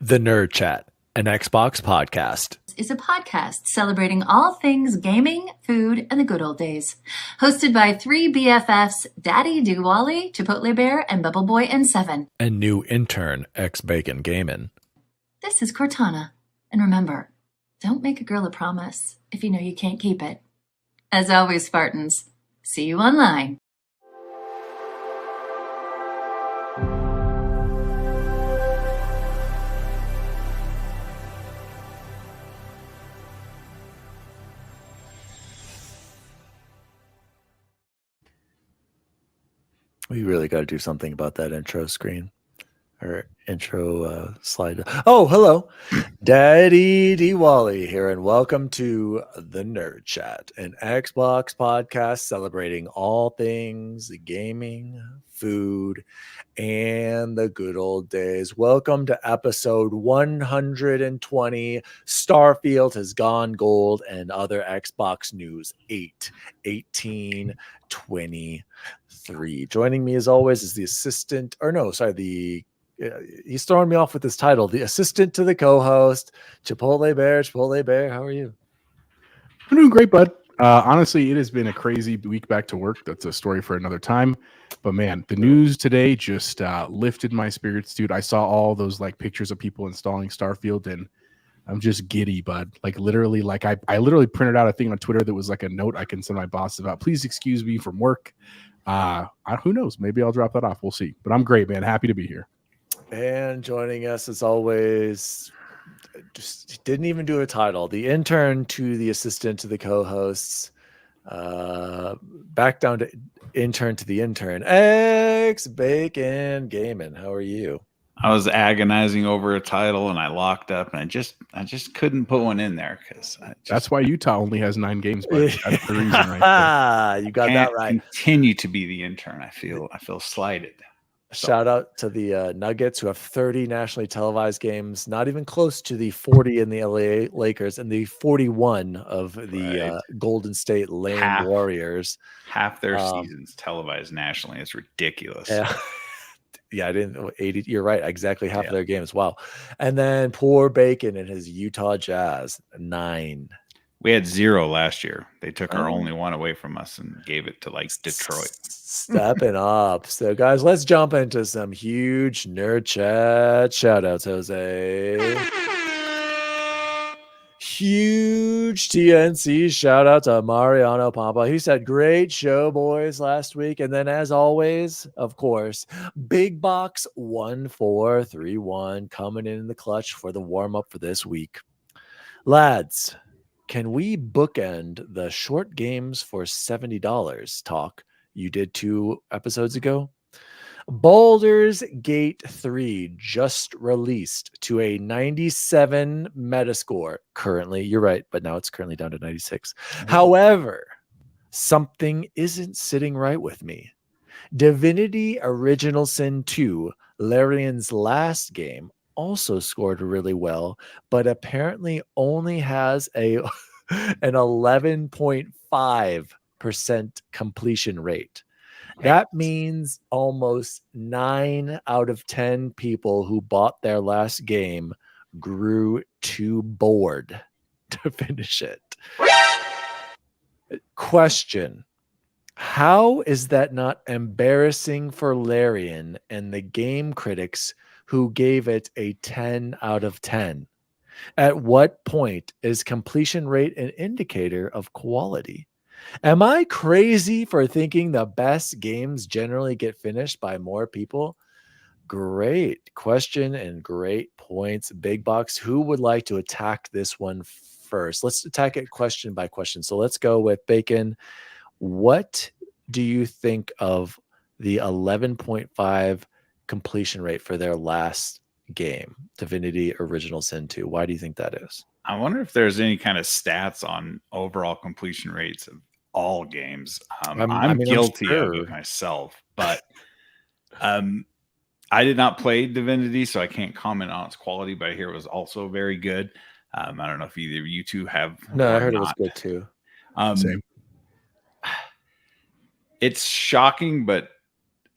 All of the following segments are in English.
The Nerd Chat, an Xbox podcast. Is a podcast celebrating all things gaming, food, and the good old days. Hosted by three BFFs, DaddyDWALLY, Chipotle Bear, and Bubble Boy and Seven. And new intern, X-Bacon Gamin'. This is Cortana. And remember, don't make a girl a promise if you know you can't keep it. As always, Spartans, see you online. We really got to do something about that intro screen or intro slide. Oh, hello. DaddyDWALLY here, and welcome to The Nerd Chat, an Xbox podcast celebrating all things gaming, food, and the good old days. Welcome to episode 120. Starfield has gone gold, and other Xbox news 8/18/23. Joining me as always is the assistant, he's throwing me off with this title, the assistant to the co-host, Chipotle Bear. Chipotle Bear, how are you? I'm doing great, bud. Honestly, it has been a crazy week back to work. That's a story for another time. But man, the news today just lifted my spirits, dude. I saw all those pictures of people installing Starfield, and I'm just giddy, bud. Literally, I literally printed out a thing on Twitter that was like a note I can send my boss about. Please excuse me from work. Who knows? Maybe I'll drop that off. We'll see. But I'm great, man. Happy to be here. And joining us as always, just didn't even do a title, the intern to the assistant to the co-hosts, back down to intern to the intern, X-Bacon Gamin'. How are you? I was agonizing over a title and I locked up, and I just couldn't put one in there because that's why Utah only has 9 games. But that's the reason, right there. You got that right. Continue to be the intern. I feel slighted. Shout out to the Nuggets, who have 30 nationally televised games, not even close to the 40 in the LA Lakers and the 41 of the Golden State Lane Warriors. Half their seasons televised nationally. It's ridiculous. Yeah, I didn't 80. You're right. Exactly half of their games. Wow. And then poor Bacon and his Utah Jazz, 9. We had 0 last year. They took our only one away from us and gave it to Detroit. Stepping up. So guys, let's jump into some huge nerd chat. Shout outs, Jose. Huge TNC shout out to Mariano Pampa. He said, great show, boys, last week. And then, as always, of course, Bigbox 1431 coming in the clutch for the warm-up for this week. Lads, can we bookend the short games for $70 talk you did 2 episodes ago? Baldur's Gate 3 just released to a 97 Metascore. Currently, you're right, but now it's currently down to 96. However, something isn't sitting right with me. Divinity Original Sin 2, Larian's last game, also scored really well, but apparently only has an 11.5% completion rate. That means almost 9 out of 10 people who bought their last game grew too bored to finish it. Question: how is that not embarrassing for Larian and the game critics who gave it a 10 out of 10? At what point is completion rate an indicator of quality? Am I crazy for thinking the best games generally get finished by more people? Great question and great points, Bigbox. Who would like to attack this one first? Let's attack it question by question. So let's go with Bacon. What do you think of the 11.5 completion rate for their last game, Divinity Original Sin 2? Why do you think that is? I wonder if there's any kind of stats on overall completion rates of all games. I'm guilty of it myself, but I did not play Divinity, so I can't comment on its quality, but I hear it was also very good. I don't know if either of you two have. No, I heard it was good too. Same. It's shocking, but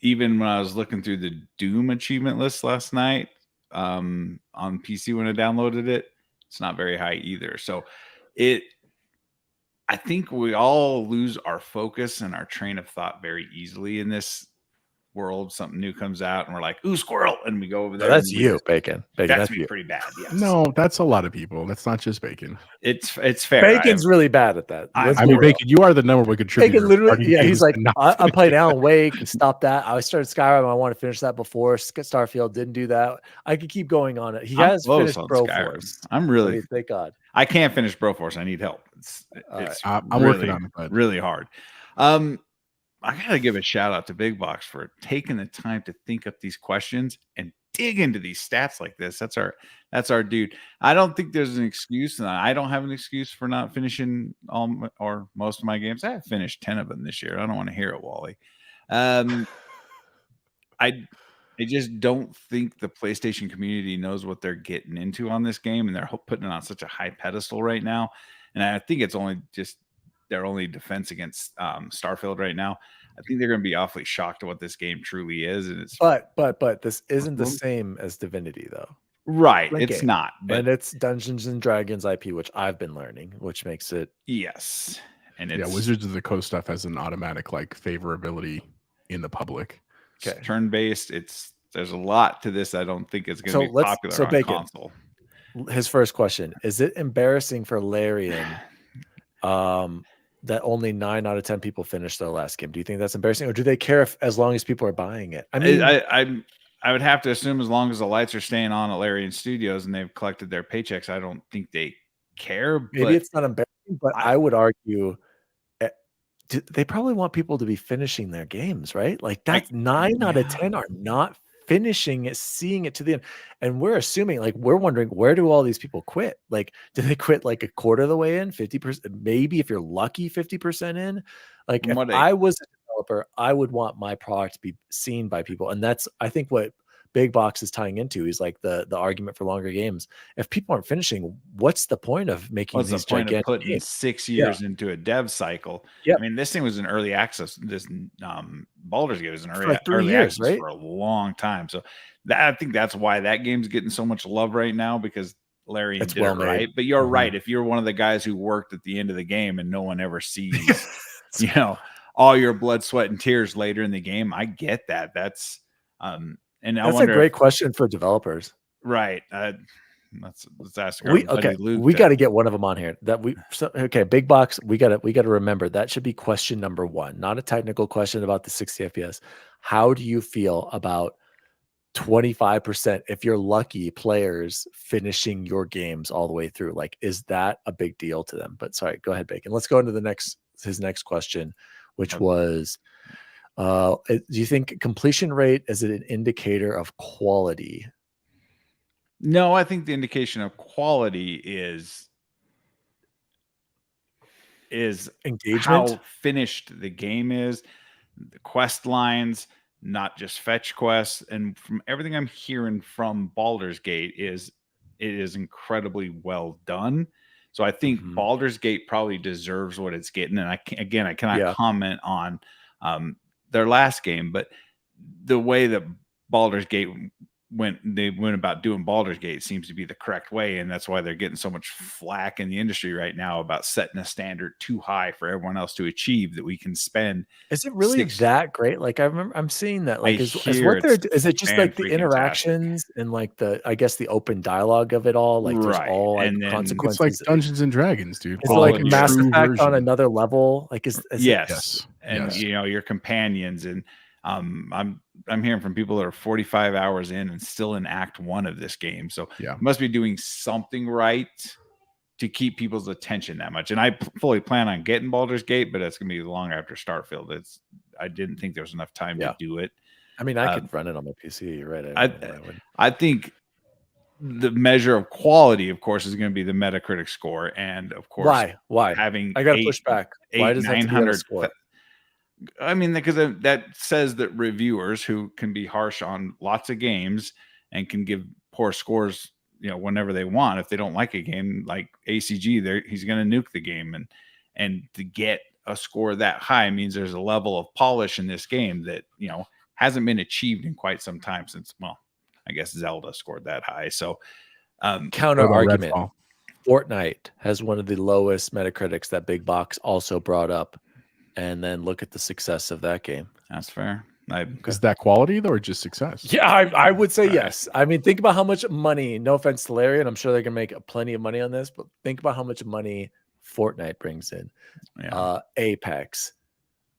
even when I was looking through the Doom achievement list last night, on PC when I downloaded it. It's not very high either. So I think we all lose our focus and our train of thought very easily in this world. Something new comes out and we're like, ooh, squirrel, and we go over there. That's you, Bacon. That's me, pretty bad. Yes. No, that's a lot of people. That's not just Bacon. It's fair. Bacon's really bad at that. I mean, Bacon, you are the number one contributor. Bacon literally, yeah, he's like, I'm playing Alan Wake. Stop that. I started Skyrim. I want to finish that before Starfield. Didn't do that. I could keep going on it. He has finished Broforce. Thank God. I can't finish Broforce. I need help. I'm working on it, but really hard. I gotta give a shout out to Bigbox for taking the time to think up these questions and dig into these stats like this. That's our dude. I don't think there's an excuse, and I don't have an excuse for not finishing all or most of my games. I have finished 10 of them this year. I don't want to hear it, Wally. I just don't think the PlayStation community knows what they're getting into on this game, and they're putting it on such a high pedestal right now. And I think it's only just their only defense against Starfield right now. I think they're going to be awfully shocked at what this game truly is. And it's but this isn't the same as Divinity, though. Right, it's not. But and it's Dungeons and Dragons IP, which I've been learning, which makes it yes. And it's, Wizards of the Coast stuff has an automatic like favorability in the public. Okay. Turn-based. There's a lot to this. I don't think it's going to be popular on Bacon, console. His first question: is it embarrassing for Larian that only 9 out of 10 people finished their last game? Do you think that's embarrassing, or do they care as long as people are buying it? I mean, I would have to assume as long as the lights are staying on at Larian Studios and they've collected their paychecks, I don't think they care. Maybe it's not embarrassing, but I would argue they probably want people to be finishing their games, right? Like that's 9 out of 10 are not finishing it, seeing it to the end. And we're assuming, like, we're wondering, where do all these people quit? Like, do they quit like a quarter of the way in, 50%, maybe if you're lucky, 50% in? Like, if I was a developer, I would want my product to be seen by people. And that's, I think, what Bigbox is tying into is like the argument for longer games. If people aren't finishing, what's the point of making these gigantic putting games? 6 years into a dev cycle? I mean, this thing was in early access. This Baldur's Gate was in early access right? for a long time. So I think that's why that game's getting so much love right now, because Larry did it right. But you're right. If you're one of the guys who worked at the end of the game and no one ever sees, all your blood, sweat, and tears later in the game, I get that. That's and that's a great question for developers, right? Let's ask. We got to get one of them on here. Bigbox. We got to remember that should be question number 1, not a technical question about the 60 FPS. How do you feel about 25%, if you're lucky, players finishing your games all the way through? Like, is that a big deal to them? But sorry, go ahead, Bacon. Let's go into his next question, which was, do you think completion rate is an indicator of quality? No, I think the indication of quality is engagement, how finished the game is, the quest lines, not just fetch quests. And from everything I'm hearing from Baldur's Gate, it is incredibly well done. So I think Baldur's Gate probably deserves what it's getting. And I cannot comment on their last game, but the way that Baldur's Gate went about doing Baldur's Gate seems to be the correct way, and that's why they're getting so much flack in the industry right now about setting a standard too high for everyone else to achieve, that we can spend. Is it really that great? Like, I remember I'm seeing that. Like, is it just like the interactions and like the open dialogue of it all? Like, there's all like consequences. It's like Dungeons and Dragons, dude. It's like Mass Effect on another level. Like, yes. And your companions, and I'm hearing from people that are 45 hours in and still in Act 1 of this game. So you must be doing something right to keep people's attention that much. And I fully plan on getting Baldur's Gate, but it's going to be long after Starfield. I didn't think there was enough time to do it. I mean, I could run it on my PC. You're right. I think the measure of quality, of course, is going to be the Metacritic score. And of course, why having I got to push back. Why does 900 score? I mean, because that says that reviewers who can be harsh on lots of games and can give poor scores, whenever they want, if they don't like a game, like ACG, he's going to nuke the game. And to get a score that high means there's a level of polish in this game that, hasn't been achieved in quite some time since, I guess Zelda scored that high. So Counter What about argument. Redfall? Fortnite has one of the lowest Metacritics that Big Box also brought up. And then look at the success of that game. that's fair. Is that quality though, or just success? Yeah, I would say Right. yes. I mean, think about how much money, no offense to Larry, and I'm sure they're going to make plenty of money on this, but think about how much money Fortnite brings in. Yeah. Apex,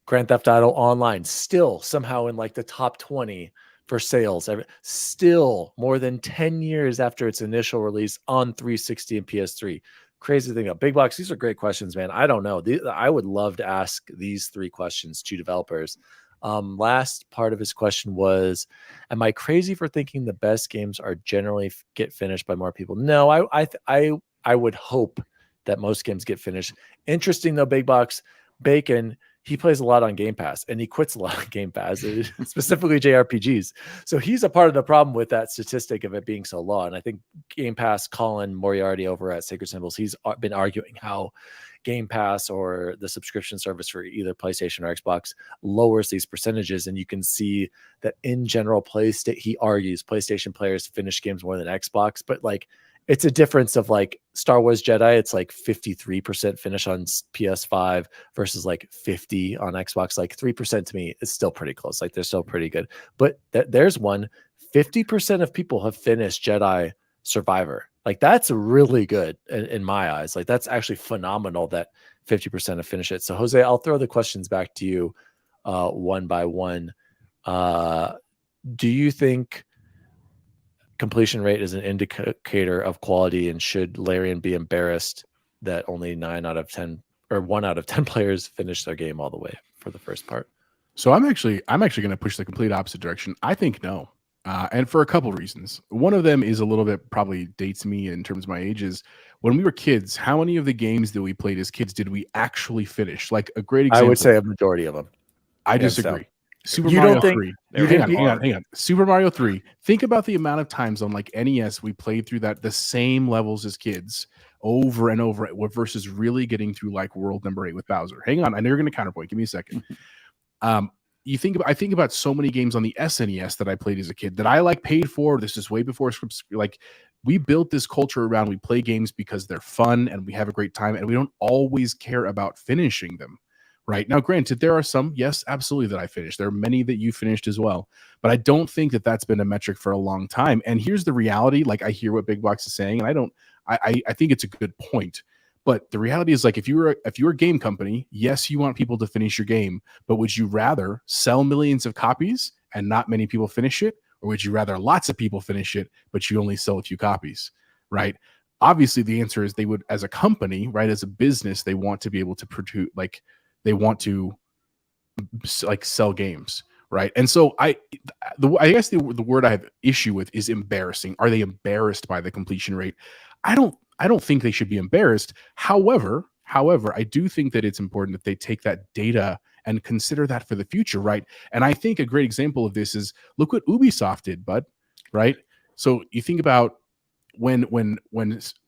Grand Theft Auto Online, still somehow in like the top 20 for sales. Still more than 10 years after its initial release on 360 and PS3. Crazy thing about Big Box. These are great questions, man. I don't know. I would love to ask these 3 questions to developers. Last part of his question was, am I crazy for thinking the best games are generally get finished by more people? No, I would hope that most games get finished. Interesting though, Big Box Bacon, he plays a lot on Game Pass and he quits a lot on Game Pass, specifically JRPGs. So he's a part of the problem with that statistic of it being so low. And I think Game Pass, Colin Moriarty over at Sacred Symbols, he's been arguing how Game Pass or the subscription service for either PlayStation or Xbox lowers these percentages. And you can see that in general, he argues PlayStation players finish games more than Xbox, but like it's a difference of like Star Wars Jedi. It's like 53% finish on PS5 versus like 50 on Xbox. Like 3% to me is still pretty close. Like they're still pretty good, but there's 50% of people have finished Jedi Survivor. Like that's really good in my eyes. Like that's actually phenomenal that 50% have finished it. So Jose, I'll throw the questions back to you one by one. Do you think completion rate is an indicator of quality, and should Larian be embarrassed that only 9 out of 10 or 1 out of 10 players finish their game all the way for the first part? So I'm actually going to push the complete opposite direction. I think no. And for a couple reasons. One of them is a little bit probably dates me in terms of my ages. When we were kids, how many of the games that we played as kids did we actually finish? Like a great example. I would say a majority of them. I disagree. Super You Mario don't think- 3. you Hang think- on. Super Mario 3. Think about the amount of times on like NES we played through the same levels as kids over and over versus really getting through like world number 8 with Bowser. Hang on. I know you're going to counterpoint. Give me a second. I think about so many games on the SNES that I played as a kid that I like paid for. This is way before scripts. Like we built this culture around, we play games because they're fun and we have a great time and we don't always care about finishing them. Right now, granted, there are some, yes, absolutely, that I finished. There are many that you finished as well, but I don't think that that's been a metric for a long time. And here's the reality: like I hear what Big Box is saying, and I think it's a good point. But the reality is, like, if you're a game company, yes, you want people to finish your game, but would you rather sell millions of copies and not many people finish it, or would you rather lots of people finish it but you only sell a few copies? Right? Obviously, the answer is they would, as a company, right, as a business, they want to be able to produce like. They want to like sell games, right? And so I guess the word I have issue with is embarrassing. Are they embarrassed by the completion rate? I don't think they should be embarrassed. However, I do think that it's important that they take that data and consider that for the future, right? And I think a great example of this is look what Ubisoft did, bud, right? So you think about when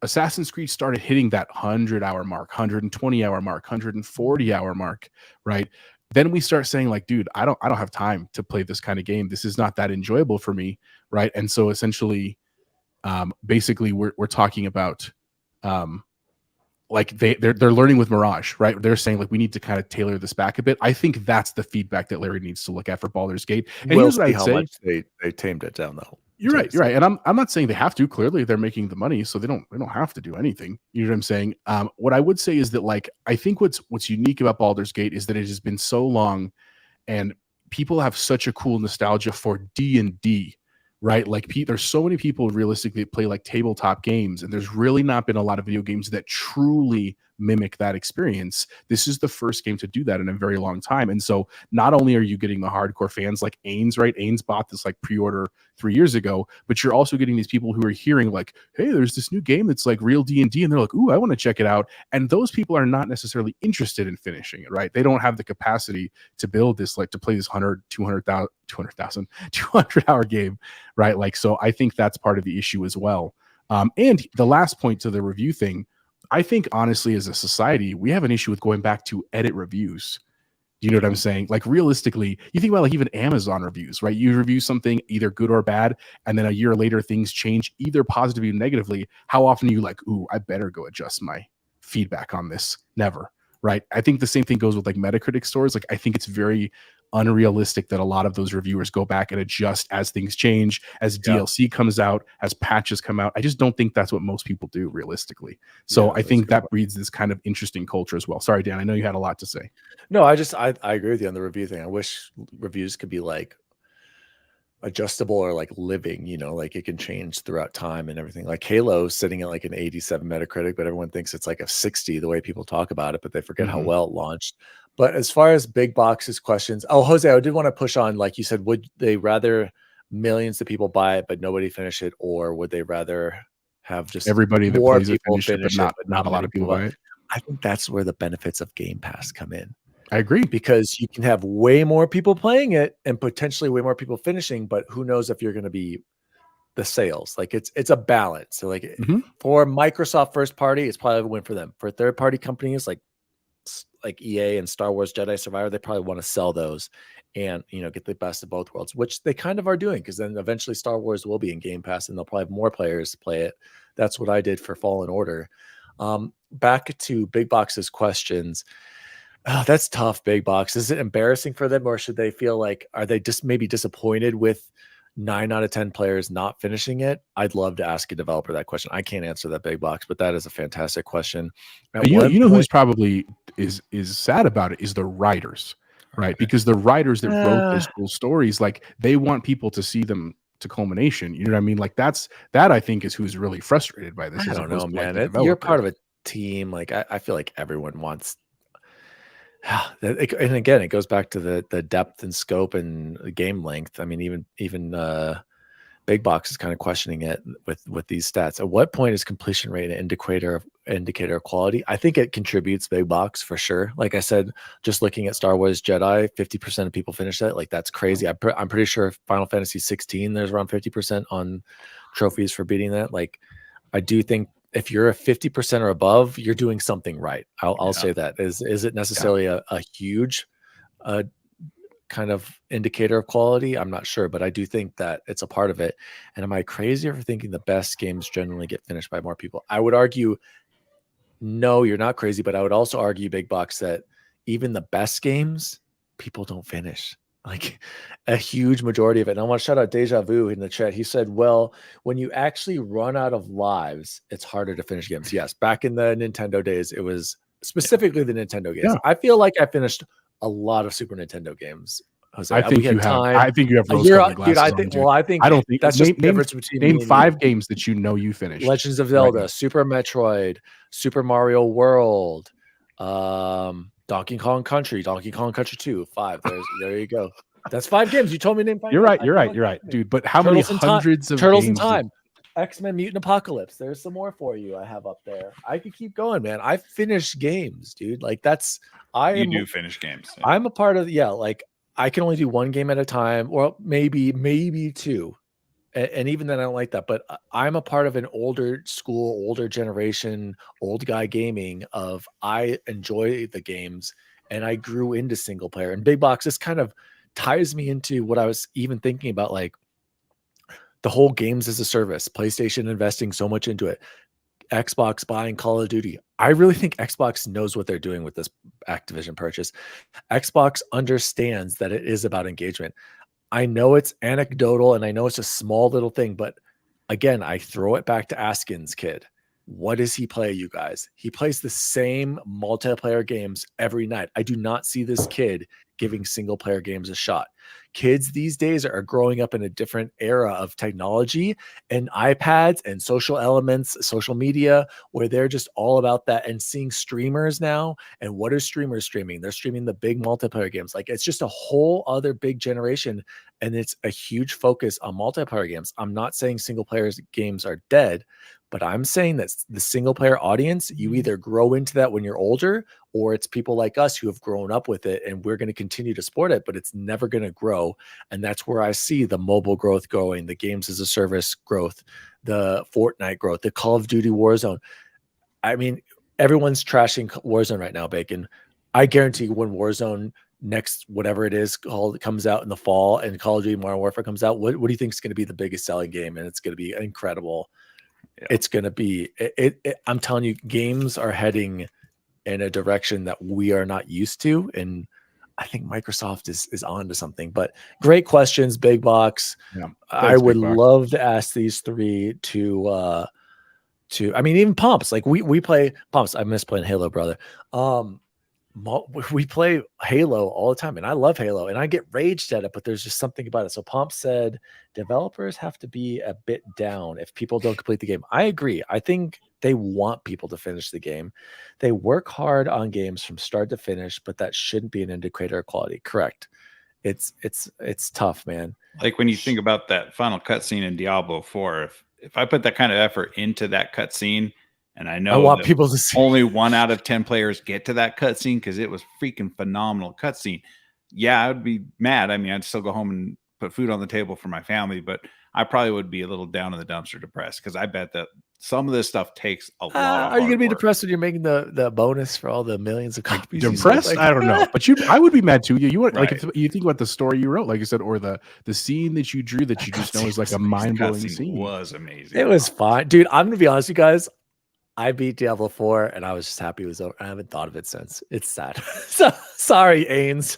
Assassin's Creed started hitting that 100-hour mark, 120-hour mark, 140-hour mark, right? Then we start saying like, dude, I don't have time to play this kind of game. This is not that enjoyable for me, right? And so essentially, basically, we're talking about like they're learning with Mirage, right? They're saying like we need to kind of tailor this back a bit. I think that's the feedback that Larry needs to look at for Baldur's Gate. And we'll here's what see I'd how say. much they tamed it down though. You're right. And I'm not saying they have to. Clearly, they're making the money, so they don't have to do anything. You know what I'm saying? What I would say is that like I think what's unique about Baldur's Gate is that it has been so long, and people have such a cool nostalgia for D&D, right? Like there's so many people realistically that play like tabletop games, and there's really not been a lot of video games that truly mimic that experience. This is the first game to do that in a very long time. And so not only are you getting the hardcore fans like Ains, right? Ains bought this like pre-order 3 years ago, but you're also getting these people who are hearing like, hey, there's this new game that's like real D&D, and they're like, ooh, I want to check it out. And those people are not necessarily interested in finishing it, right? They don't have the capacity to build this, like to play this 200-hour game, right? Like, so I think that's part of the issue as well. And the last point to the review thing, I think honestly, as a society, we have an issue with going back to edit reviews, Do you know what I'm saying? Like realistically, you think about like even Amazon reviews, right? You review something either good or bad, and then a year later things change either positively or negatively. How often are you like, ooh, I better go adjust my feedback on this? Never, right? I think the same thing goes with like Metacritic scores. Like I think it's very unrealistic that a lot of those reviewers go back and adjust as things change, as DLC comes out, as patches come out. I just don't think that's what most people do realistically. So I think that breeds this kind of interesting culture as well. Sorry, Dan, I know you had a lot to say. No, I agree with you on the review thing. I wish reviews could be like adjustable or like living, you know, like it can change throughout time and everything. Like Halo sitting at like an 87 Metacritic, but everyone thinks it's like a 60 the way people talk about it, but they forget how well it launched. But as far as Big Box's questions, oh, Jose, I did want to push on, like you said, would they rather millions of people buy it but nobody finish it, or would they rather have just everybody that more plays people it, finish it, but not a lot of people buy it? I think that's where the benefits of Game Pass come in. I agree, because you can have way more people playing it and potentially way more people finishing, but who knows if you're going to be the sales. Like it's a balance. So like for Microsoft first party, it's probably a win for them. For third party companies like EA and Star Wars Jedi Survivor, they probably want to sell those and, you know, get the best of both worlds, which they kind of are doing, because then eventually Star Wars will be in Game Pass and they'll probably have more players play it. That's what I did for Fallen Order. Back to Big Box's questions. Oh, that's tough, Big Box. Is it embarrassing for them, or should they feel like, are they just maybe disappointed with 9 out of 10 players not finishing it? I'd love to ask a developer that question. I can't answer that, Big Box, but that is a fantastic question. You know who's probably is sad about it is the writers, right? Because the writers that wrote those cool stories, like they want people to see them to culmination. You know what I mean? Like that I think is who's really frustrated by this. I don't know, man. Like You're part of a team. Like I feel like everyone wants. And again, it goes back to the depth and scope and game length. I mean, even Big Box is kind of questioning it with these stats. At what point is completion rate an indicator of quality? I think it contributes, Big Box, for sure. Like I said, just looking at Star Wars Jedi, 50% of people finish that. Like that's crazy. I'm pretty sure Final Fantasy 16, there's around 50% on trophies for beating that. Like I do think if you're a 50% or above, you're doing something right. I'll say that. Is it necessarily a huge kind of indicator of quality? I'm not sure, but I do think that it's a part of it. And am I crazy for thinking the best games generally get finished by more people? I would argue, no, you're not crazy, but I would also argue, Big Box, that even the best games, people don't finish. Like a huge majority of it. And I want to shout out Deja Vu in the chat. He said, well, when you actually run out of lives, it's harder to finish games. Yes, back in the Nintendo days, it was specifically the Nintendo games. I feel like I finished a lot of Super Nintendo games. Jose. I think you have. I think you have rose-colored glasses. Dude, I don't think that's just the difference between name 5 games that you know you finished. Legends of Zelda, Super Metroid, Super Mario World, Donkey Kong Country 2, 5. There you go. That's 5 games. You told me to name 5. You're right, dude. But how many hundreds of Turtles in games Time, X-Men Mutant Apocalypse? There's some more for you. I have up there. I could keep going, man. I finish games, dude. Like you do finish games. Yeah. I'm a part of like I can only do 1 game at a time, or maybe 2. And even then, I don't like that. But I'm a part of an older school, older generation, old guy gaming of I enjoy the games and I grew into single player. And Big Box, this kind of ties me into what I was even thinking about, like the whole games as a service, PlayStation investing so much into it, Xbox buying Call of Duty. I really think Xbox knows what they're doing with this Activision purchase. Xbox understands that it is about engagement. I know it's anecdotal and I know it's a small little thing, but again, I throw it back to Askin's kid. What does he play, you guys? He plays the same multiplayer games every night. I do not see this kid giving single player games a shot. Kids these days are growing up in a different era of technology and iPads and social elements, social media, where they're just all about that, and seeing streamers now. And what are streamers streaming? They're streaming the big multiplayer games. Like it's just a whole other big generation, and it's a huge focus on multiplayer games. I'm not saying single player games are dead, but I'm saying that the single player audience, you either grow into that when you're older, or it's people like us who have grown up with it and we're going to continue to support it, but it's never going to grow. And that's where I see the mobile growth going, the games as a service growth, the Fortnite growth, the Call of Duty Warzone. I mean, everyone's trashing Warzone right now, Bacon. I guarantee when Warzone next whatever it is called comes out in the fall and Call of Duty Modern Warfare comes out, what do you think is going to be the biggest selling game? And it's going to be incredible. Yeah. It's going to be I'm telling you, games are heading in a direction that we are not used to, and I think Microsoft is on to something. But great questions, Big Box. Yeah. I would love to ask these three to I mean, even Pumps. Like we play Pumps. I miss playing Halo, brother. We play Halo all the time, and I love Halo, and I get raged at it, but there's just something about it. So Pump said developers have to be a bit down if people don't complete the game. I agree. I think they want people to finish the game. They work hard on games from start to finish, but that shouldn't be an indicator of quality. Correct. It's tough, man. Like when you think about that final cutscene in Diablo 4, if I put that kind of effort into that cutscene, and I know I want people to see only 1 out of 10 players get to that cutscene because it was freaking phenomenal cutscene. Yeah, I would be mad. I mean, I'd still go home and put food on the table for my family, but I probably would be a little down in the dumpster depressed because I bet that some of this stuff takes a lot of are you gonna be work. depressed when you're making the bonus for all the millions of copies? Depressed? Like, I don't know, but I would be mad too. You want Right. like if you think about the story you wrote, like I said, or the scene that you drew that you just know is like a mind blowing scene. Was amazing. it was fine, dude. I'm gonna be honest with you guys. I beat Diablo 4 and I was just happy it was over. I haven't thought of it since. It's sad. So, sorry, Ains.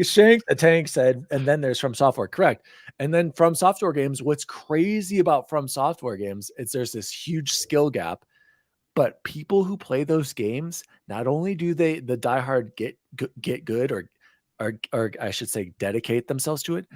Shank the Tank said, and then there's From Software, correct. And then From Software games, what's crazy about From Software games is there's this huge skill gap, but people who play those games, not only do the diehard get good or I should say dedicate themselves to it,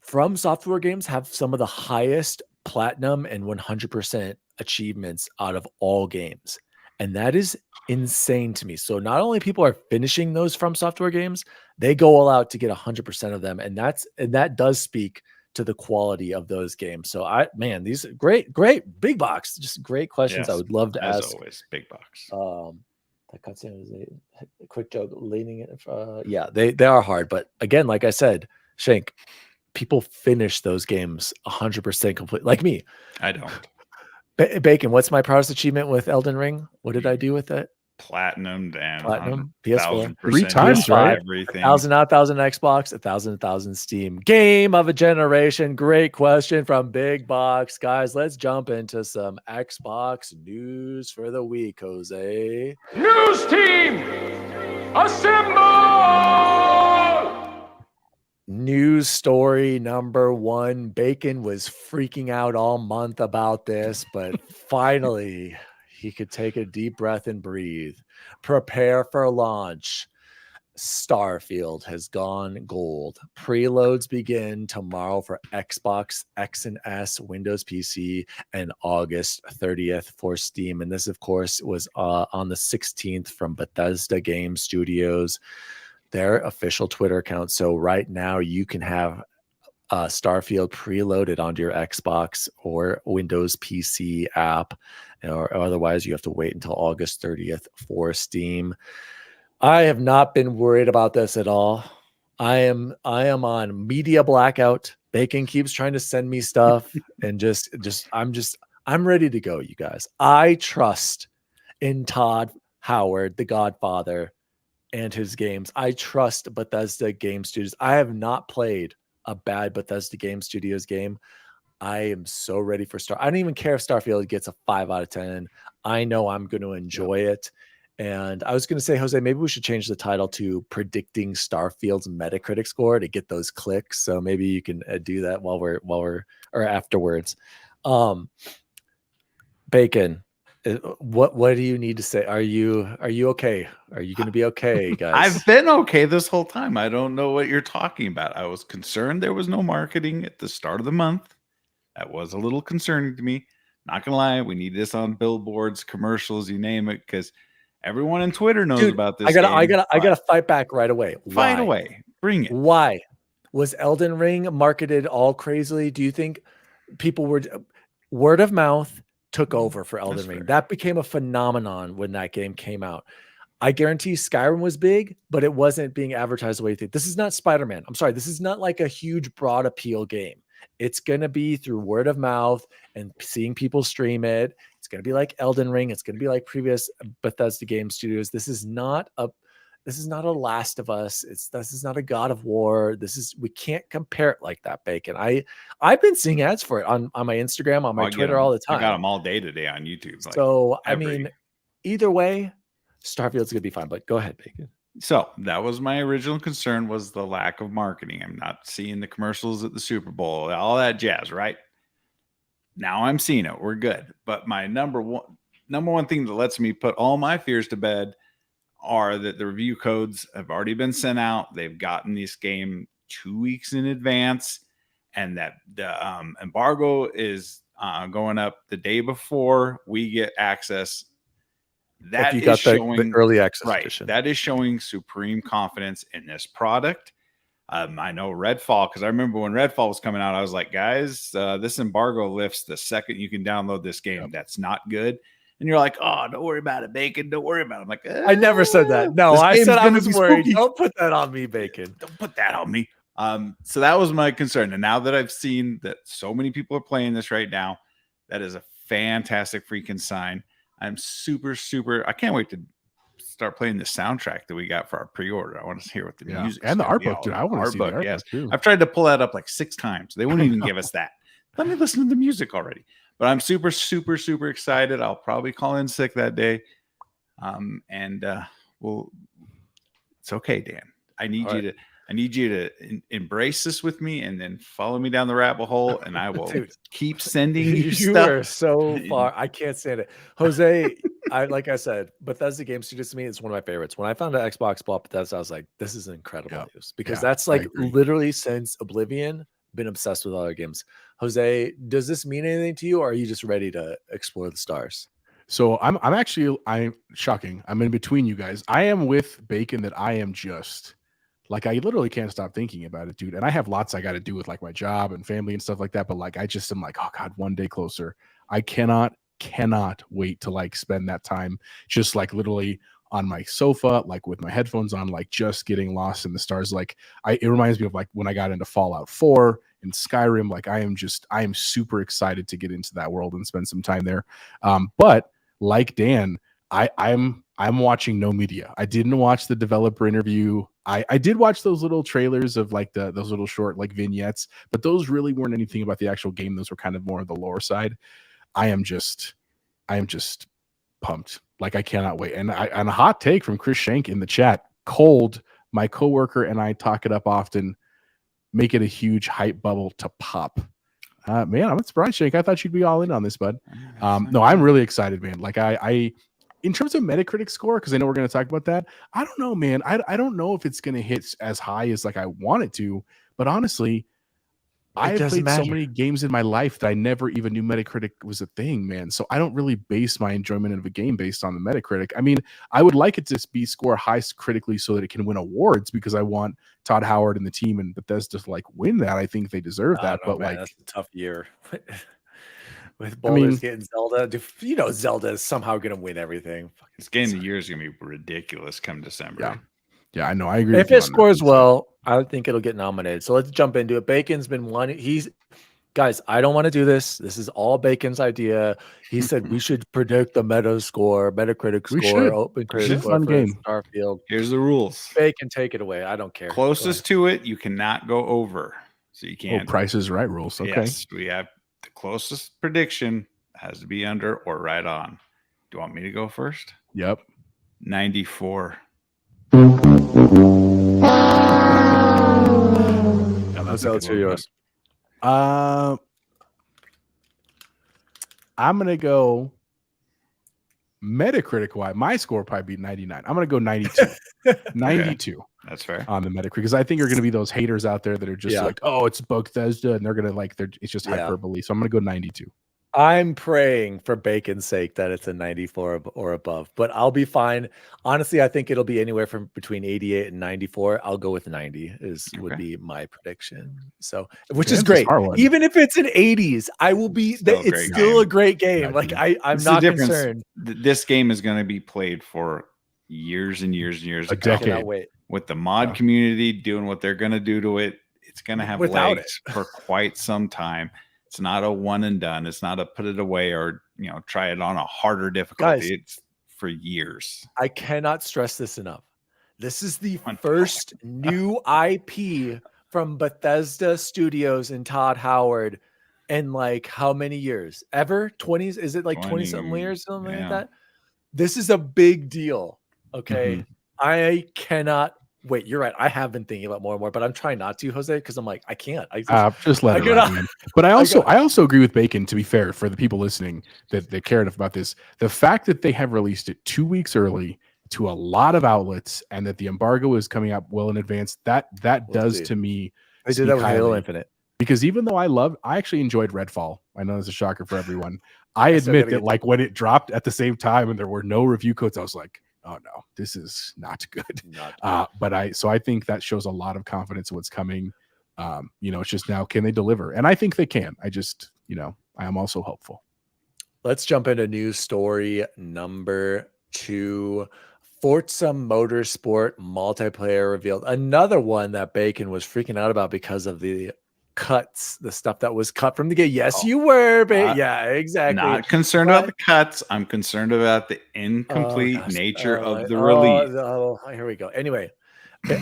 From Software games have some of the highest platinum and 100% achievements out of all games. And that is insane to me. So not only people are finishing those From Software games, they go all out to get 100% of them. And that does speak to the quality of those games. So these great Big Box, just great questions. Yes, I would love to as ask. always, Big Box. That cutscene was a quick joke leaning it. Yeah, they are hard. But again, like I said, Shank, people finish those games 100% complete. Like me. I don't. Bacon, what's my proudest achievement with Elden Ring? What did I do with it? Platinum, PS4, 3 times, right? Everything. 1,000 Xbox, 1,000 Steam. Game of a generation. Great question from Big Box. Guys, let's jump into some Xbox news for the week, Jose. News team, assemble! News story number 1. Bacon was freaking out all month about this, but finally he could take a deep breath and breathe. Prepare for launch. Starfield has gone gold. Preloads begin tomorrow for Xbox X and S, Windows PC, and August 30th for Steam. And this, of course, was on the 16th from Bethesda Game Studios, their official Twitter account. So right now you can have Starfield preloaded onto your Xbox or Windows PC app, or otherwise you have to wait until August 30th for Steam. I have not been worried about this at all. I am on media blackout. Bacon keeps trying to send me stuff and I'm ready to go, you guys. I trust in Todd Howard, the Godfather, and his games. I trust Bethesda Game Studios. I have not played a bad Bethesda Game Studios game. I am so ready for I don't even care if Starfield gets a 5 out of 10. I know I'm going to enjoy it. And I was going to say, Jose, maybe we should change the title to Predicting Starfield's Metacritic Score to get those clicks. So maybe you can do that while we're or afterwards. Bacon, what do you need to say? Are you okay? Are you going to be okay, guys? I've been okay this whole time. I don't know what you're talking about. I was concerned there was no marketing at the start of the month. That was a little concerning to me. Not gonna lie, we need this on billboards, commercials, you name it, because everyone on Twitter knows about this. I gotta fight back right away. Fight away. Bring it. Why was Elden Ring marketed all crazily? Do you think people were word of mouth took over for Elden Ring? That became a phenomenon when that game came out. I guarantee Skyrim was big, but it wasn't being advertised the way you think. This is not Spider-Man. I'm sorry. This is not like a huge broad appeal game. It's going to be through word of mouth and seeing people stream it. It's going to be like Elden Ring. It's going to be like previous Bethesda Game Studios. This is not this is not a Last of Us. This is not a God of War. We can't compare it like that, Bacon. I've been seeing ads for it on my Instagram, on my Twitter all the time. I got them all day today on YouTube. So I mean, either way, Starfield's gonna be fine. But go ahead, Bacon. So that was my original concern, was the lack of marketing. I'm not seeing the commercials at the Super Bowl, all that jazz, right? Now I'm seeing it. We're good. But my number one thing that lets me put all my fears to bed are that the review codes have already been sent out. They've gotten this game 2 weeks in advance, and that the embargo is going up the day before we get access. That you got is showing the early access right. edition. That is showing supreme confidence in this product. I know Redfall, because I remember when Redfall was coming out, I was like, guys, this embargo lifts the second you can download this game. Yep. That's not good. And you're like, oh, don't worry about it, Bacon. Don't worry about it. I'm like, I never said that. No, I said I was worried. Spooky. Don't put that on me, Bacon. Don't put that on me. So that was my concern. And now that I've seen that so many people are playing this right now, that is a fantastic freaking sign. I'm super, I can't wait to start playing the soundtrack that we got for our pre-order. I want to hear what the music and the art book, dude. I want to see the art book too. I've tried to pull that up like 6 times. They wouldn't even give us that. Let me listen to the music already. But I'm super excited. I'll probably call in sick that day. Well, it's okay, Dan. I need you to embrace this with me, and then follow me down the rabbit hole, and I will keep sending you stuff. You are so far. I can't stand it. Jose, like I said, Bethesda Game Studios to me is one of my favorites. When I found out Xbox bought Bethesda, I was like, this is incredible news, because that's like literally since Oblivion, been obsessed with other games. Jose, does this mean anything to you, or are you just ready to explore the stars? So I'm shocking. I'm in between you guys. I am with Bacon that I am just like, I literally can't stop thinking about it, dude. And I have lots I got to do with like my job and family and stuff like that. But like, I just am like, oh God, one day closer. I cannot wait to like spend that time just like literally on my sofa, like with my headphones on, like just getting lost in the stars. Like it reminds me of like when I got into Fallout 4 and Skyrim. Like I am super excited to get into that world and spend some time there. But like Dan, I'm watching no media. I didn't watch the developer interview. I did watch those little trailers of like those little short like vignettes, but those really weren't anything about the actual game. Those were kind of more of the lore side. I am just pumped. Like I cannot wait. And a hot take from Chris Shank in the chat. Cold, my coworker and I talk it up often. Make it a huge hype bubble to pop. Man, I'm surprised, Shank. I thought you'd be all in on this, bud. No, I'm really excited, man. Like I in terms of Metacritic score, because I know we're going to talk about that. I don't know, man. I don't know if it's going to hit as high as like I want it to, but honestly, I have played so many games in my life that I never even knew Metacritic was a thing, man. So I don't really base my enjoyment of a game based on the Metacritic. I mean, I would like it to be score high critically so that it can win awards, because I want Todd Howard and the team and Bethesda to like win that. I think they deserve that. But man, like, that's a tough year with Baldur's Gate and Zelda. You know, Zelda is somehow going to win everything. This game of the year is going to be ridiculous come December. Yeah, I know. I agree. If it scores well, I think it'll get nominated. So let's jump into it. Bacon's been one. Guys, I don't want to do this. This is all Bacon's idea. He said we should predict the Metacritic score, open critic score for Starfield. Here's the rules. Bacon, take it away. I don't care. Closest to it, you cannot go over. So you can't. Price is Right rules. Okay. Yes, we have the closest prediction has to be under or right on. Do you want me to go first? Yep. 94. Let's hear yours. I'm gonna go Metacritic wise. My score probably be 99. I'm gonna go 92. 92. Okay. That's fair on the Metacritic, because I think you're gonna be those haters out there that are just like, oh, it's Bethesda, and they're gonna like it's just hyperbole. So I'm gonna go 92. I'm praying for Bacon's sake that it's a 94 or above, but I'll be fine. Honestly, I think it'll be anywhere from between 88 and 94. I'll go with 90 would be my prediction. So, which is great. Even if it's in 80s, I will be. It's still a great game. Like I'm not concerned. This game is going to be played for years and years and years. A decade. I cannot wait. With the mod community doing what they're going to do to it, it's going to have legs for quite some time. It's not a one and done. It's not a put it away or, try it on a harder difficulty. Guys, it's for years. I cannot stress this enough. This is the first new IP from Bethesda Studios and Todd Howard in like how many years? Ever? 20s? Is it like 20 something years, something like that? This is a big deal. Okay. I cannot wait. You're right. I have been thinking about more and more, but I'm trying not to, Jose, because I'm like, I can't. Just let it ride, man. But I also agree with Bacon, to be fair, for the people listening that care enough about this. The fact that they have released it 2 weeks early to a lot of outlets and that the embargo is coming out well in advance, that does to me. I did that with Halo Infinite. Because even though I actually enjoyed Redfall. I know it's a shocker for everyone. I admit that like when it dropped at the same time and there were no review codes, I was like, oh no, this is not good. But I think that shows a lot of confidence in what's coming. It's just now, can they deliver? And I think they can. I just, I am also hopeful. Let's jump into news story number 2. Forza Motorsport multiplayer revealed. Another one that Bacon was freaking out about because of the cuts, the stuff that was cut from the game. Yes, you were, yeah, exactly. Not concerned about the cuts. I'm concerned about the incomplete nature of the release. Here we go. Anyway,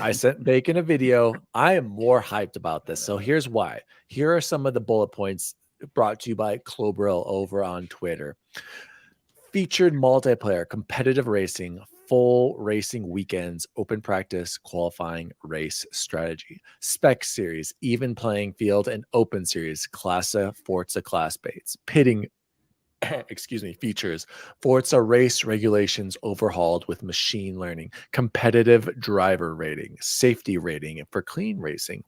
I sent Bacon a video. I am more hyped about this. So here's why. Here are some of the bullet points brought to you by Clobril over on Twitter. Featured multiplayer, competitive racing, full racing weekends, open practice, qualifying, race strategy, spec series, even playing field, and open series, Classa, Forza class baits, pitting, features, Forza race regulations overhauled with machine learning, competitive driver rating, safety rating for clean racing,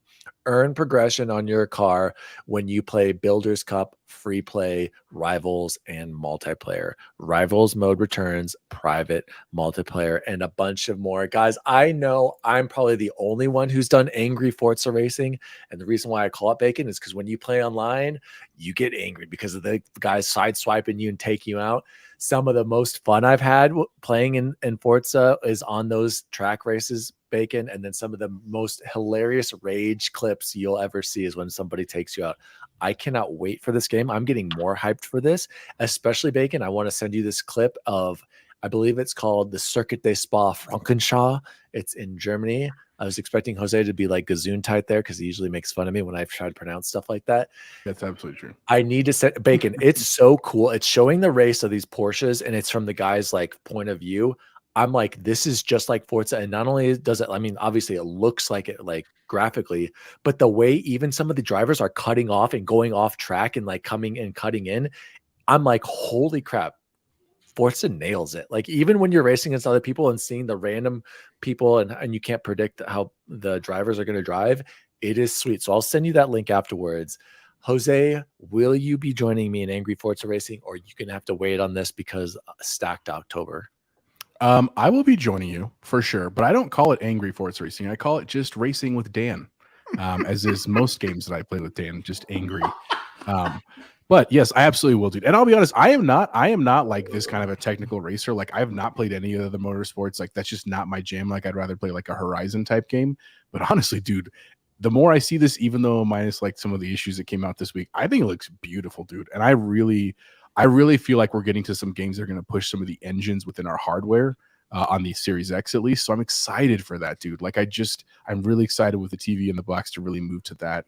earn progression on your car when you play Builders Cup, free play, rivals, and multiplayer. Rivals mode returns, private, multiplayer, and a bunch of more. Guys, I know I'm probably the only one who's done angry Forza racing. And the reason why I call it Bacon is because when you play online, you get angry because of the guys sideswiping you and taking you out. Some of the most fun I've had playing in Forza is on those track races, Bacon, and then some of the most hilarious rage clips you'll ever see is when somebody takes you out. I cannot wait for this game. I'm getting more hyped for this, especially Bacon. I want to send you this clip of, I believe it's called the Circuit des Spa Frankenschau. It's in Germany. I was expecting Jose to be like Gesundheit there because he usually makes fun of me when I try to pronounce stuff like that. That's absolutely true. I need to set Bacon. It's so cool. It's showing the race of these Porsches and it's from the guy's like point of view. I'm like, this is just like Forza. And not only does it, I mean, obviously it looks like it, like graphically, but the way even some of the drivers are cutting off and going off track and like coming and cutting in, I'm like, holy crap. Forza nails it. Like even when you're racing against other people and seeing the random people and you can't predict how the drivers are going to drive, it is sweet. So I'll send you that link afterwards. Jose, will you be joining me in Angry Forza Racing, or you can have to wait on this because stacked October? I will be joining you for sure, but I don't call it Angry Forza Racing. I call it just Racing with Dan, as is most games that I play with Dan, just angry. But yes, I absolutely will, dude. And I'll be honest, I am not like this kind of a technical racer. Like I have not played any of the motorsports. Like that's just not my jam. Like I'd rather play like a Horizon type game. But honestly, dude, the more I see this, even though minus like some of the issues that came out this week, I think it looks beautiful, dude. And I really feel like we're getting to some games that are going to push some of the engines within our hardware on the Series X at least. So I'm excited for that, dude. Like I'm really excited with the TV and the box to really move to that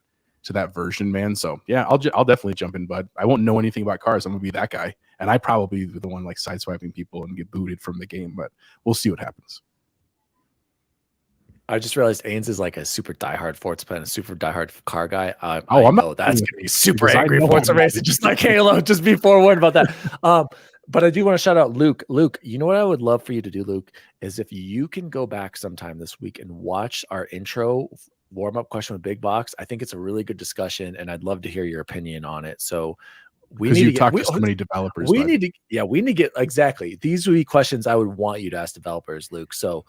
version, man. So yeah, I'll definitely jump in, bud. I won't know anything about cars. I'm gonna be that guy, and I probably be the one like sideswiping people and get booted from the game. But we'll see what happens. I just realized Ains is like a super diehard Forza fan, a super diehard car guy. I'm not. That's gonna be super angry Forza racing, just like Halo. Just be forewarned about that. But I do want to shout out Luke. Luke, you know what I would love for you to do, Luke, is if you can go back sometime this week and watch our intro warm-up question with Bigbox. I think it's a really good discussion, and I'd love to hear your opinion on it. So we need to talk to so many developers. We need to get exactly. These would be questions I would want you to ask developers, Luke. So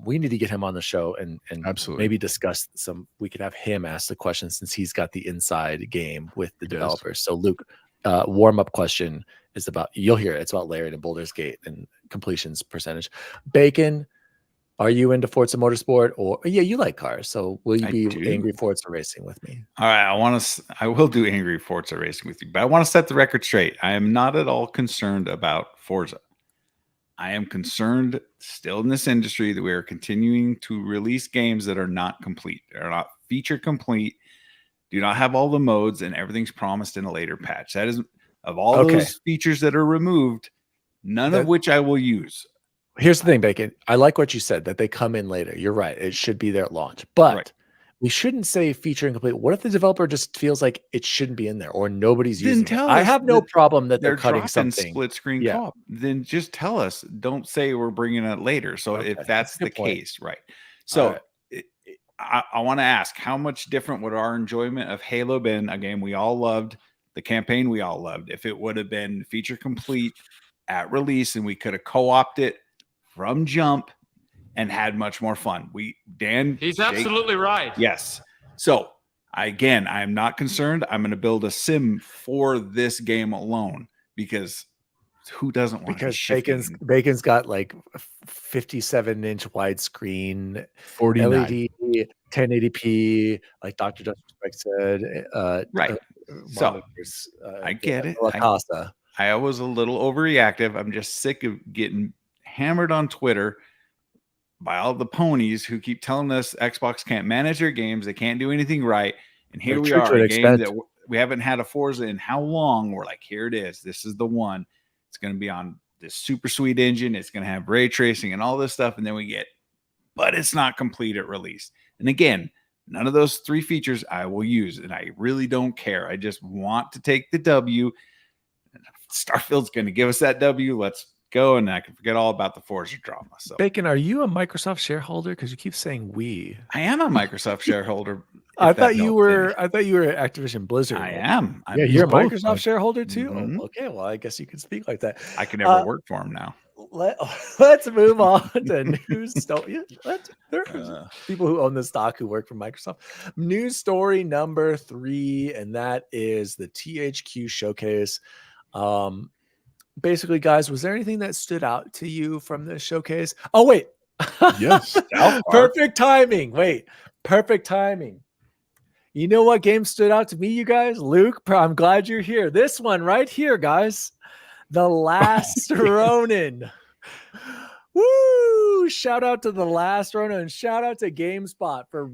we need to get him on the show and absolutely maybe discuss some. We could have him ask the questions since he's got the inside game with the developers. So Luke, warm-up question is about, you'll hear it. It's about Lariat and Baldur's Gate and completions percentage. Bacon, are you into Forza Motorsport? Or yeah, you like cars, so will you be Angry Forza Racing with me? All right, I will do Angry Forza Racing with you, but I want to set the record straight. I am not at all concerned about Forza. I am concerned still in this industry that we are continuing to release games that are not complete, are not feature complete, do not have all the modes, and everything's promised in a later patch. That is, of all those features that are removed, none of which I will use. Here's the thing, Bacon. I like what you said, that they come in later. You're right. It should be there at launch. But we shouldn't say feature incomplete. What if the developer just feels like it shouldn't be in there or nobody's using it? I have no problem that they're cutting something. Split screen co-op. Then just tell us. Don't say we're bringing it later. So if that's the case, right. So I want to ask, how much different would our enjoyment of Halo been, a game we all loved, the campaign we all loved, if it would have been feature complete at release and we could have co-opted it from jump and had much more fun? He's absolutely right. Yes. So again, I'm not concerned. I'm going to build a sim for this game alone, because who doesn't want? Because Bacon's got like 57-inch widescreen, 49. LED, 1080p, like Dr. Disrespect said. Right. So I get it. I was a little overreactive. I'm just sick of getting hammered on Twitter by all the ponies who keep telling us Xbox can't manage their games, they can't do anything right. And here we are, a game that we haven't had a Forza in how long? We're like, here it is. This is the one. It's going to be on this super sweet engine. It's going to have ray tracing and all this stuff. And then we get, but it's not complete at release. And again, none of those 3 features I will use, and I really don't care. I just want to take the W. Starfield's going to give us that W. Let's go, and I can forget all about the Forza drama. So, Bacon, are you a Microsoft shareholder? Because you keep saying we. I am a Microsoft shareholder. I thought you were Activision Blizzard. I am. You're a Microsoft shareholder too. Mm-hmm. Oh, okay, well, I guess you can speak like that. I can never work for them now. Let's move on to news story. There are people who own the stock who work for Microsoft. News story number 3, and that is the THQ showcase. Basically, guys, was there anything that stood out to you from this showcase? Oh, wait. Yes. Perfect timing. Wait, perfect timing. You know what game stood out to me, you guys? Luke, I'm glad you're here. This one right here, guys. The Last Ronin. Woo! Shout out to The Last Ronin. Shout out to GameSpot for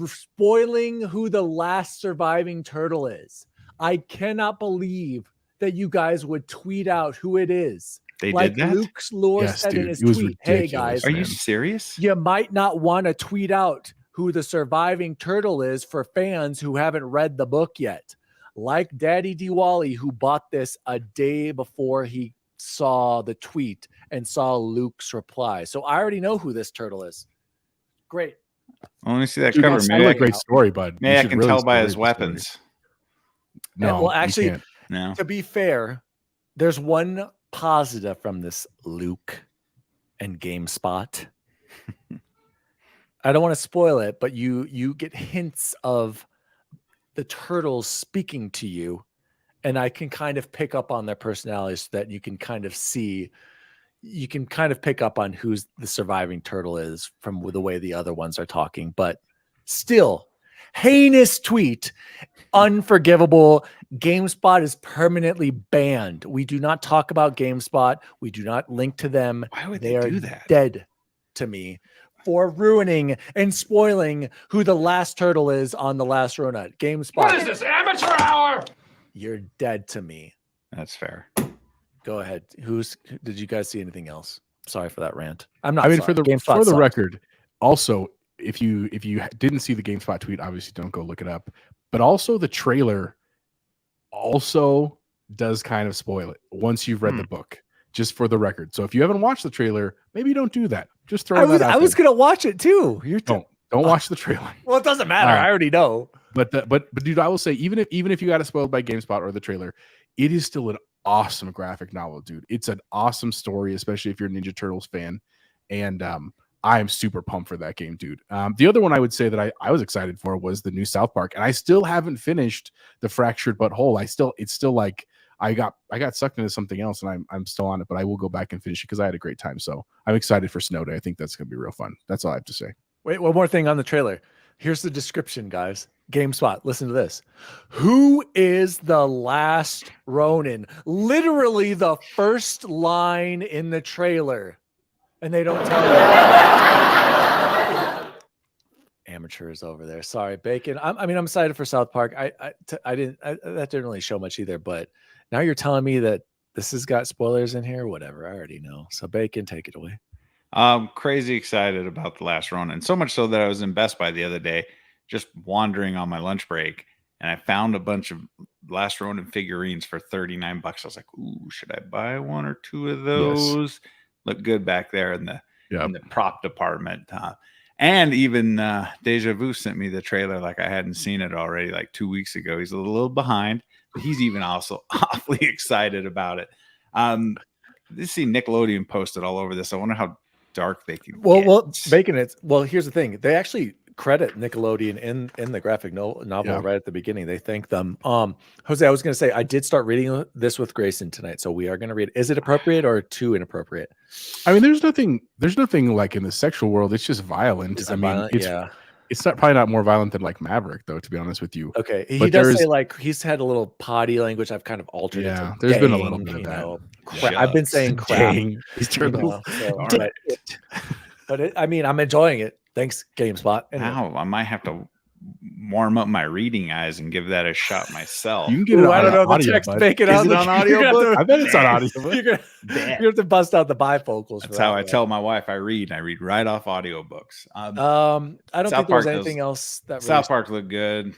spoiling who the last surviving turtle is. I cannot believe that you guys would tweet out who it is. They did that? Luke's lore said in his tweet, hey guys, are you serious? You might not want to tweet out who the surviving turtle is for fans who haven't read the book yet. Like DaddyDWALLY, who bought this a day before he saw the tweet and saw Luke's reply. So I already know who this turtle is. Great. I want to see that cover. Maybe a great story, bud. Maybe I can tell by his weapons. No, well, actually, no. To be fair, there's one positive from this Luke and GameSpot. I don't want to spoil it, but you get hints of the turtles speaking to you, and I can kind of pick up on their personalities so that you can kind of pick up on who's the surviving turtle is from the way the other ones are talking. But still, heinous tweet, unforgivable. GameSpot is permanently banned. We do not talk about GameSpot. We do not link to them. Why would they do that? Dead to me for ruining and spoiling who the last turtle is on The Last Ronin. GameSpot. What is this, amateur hour? You're dead to me. That's fair. Go ahead. Did you guys see anything else? Sorry for that rant. I'm not. I mean, sorry. for the record, also, if you didn't see the GameSpot tweet, obviously don't go look it up. But also the trailer also does kind of spoil it once you've read the book. Just for the record. So if you haven't watched the trailer, maybe don't do that. Just throw that out. I was gonna watch it too. Don't watch the trailer. Well, it doesn't matter. I already know. But dude, I will say, even if you got it spoiled by GameSpot or the trailer, it is still an awesome graphic novel, dude. It's an awesome story, especially if you're a Ninja Turtles fan. And I am super pumped for that game, dude. The other one I would say that I was excited for was the new South Park, and I still haven't finished the Fractured But Whole. It's still like I got sucked into something else, and I'm still on it, but I will go back and finish it because I had a great time. So I'm excited for Snow Day. I think that's gonna be real fun. That's all I have to say. Wait, one more thing on the trailer. Here's the description, guys. GameSpot, listen to this. Who is the last Ronin? Literally the first line in the trailer. And they don't tell you. Amateurs over there. Sorry, Bacon. I'm excited for South Park. That didn't really show much either, but now you're telling me that this has got spoilers in here. Whatever, I already know. So Bacon, take it away. I'm crazy excited about The Last Ronin. So much so that I was in Best Buy the other day, just wandering on my lunch break, and I found a bunch of Last Ronin figurines for $39. I was like, ooh, should I buy one or two of those? Yes. Look good back there in the prop department. And even Deja Vu sent me the trailer like I hadn't seen it already like 2 weeks ago. He's a little behind, but he's even also awfully excited about it. You see Nickelodeon posted all over this. I wonder how dark they can get. Well, Bacon, here's the thing. They actually credit Nickelodeon in the graphic novel right at the beginning. They thank them. Jose, I was going to say I did start reading this with Grayson tonight, so we are going to read. Is it appropriate or too inappropriate? I mean, there's nothing like in the sexual world. It's just violent. Violent? It's probably not more violent than like Maverick, though, to be honest with you. Okay, he does say like he's had a little potty language. I've kind of altered it. Yeah, there's been a little bit of that. I've been saying crap. He's turned but I'm enjoying it. Thanks, GameSpot. Now I might have to warm up my reading eyes and give that a shot myself. You can get it. I don't know the text. Make it out on audio. I bet it's on audio. You have to bust out the bifocals. That's how I tell my wife I read. I read right off audiobooks. I don't think there's anything else that South Park look good.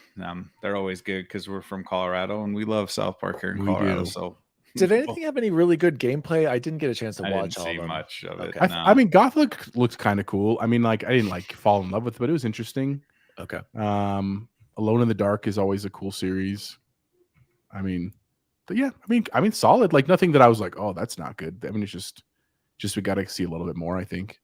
They're always good because we're from Colorado and we love South Park here in Colorado. So. Did anything have any really good gameplay? I didn't get a chance to watch all of them. Much of it. Okay. I mean, Goth looked kind of cool. I mean, like I didn't like fall in love with it, but it was interesting. Okay. Alone in the Dark is always a cool series. I mean, but yeah, I mean, solid. Like nothing that I was like, oh, that's not good. I mean, it's just we got to see a little bit more, I think.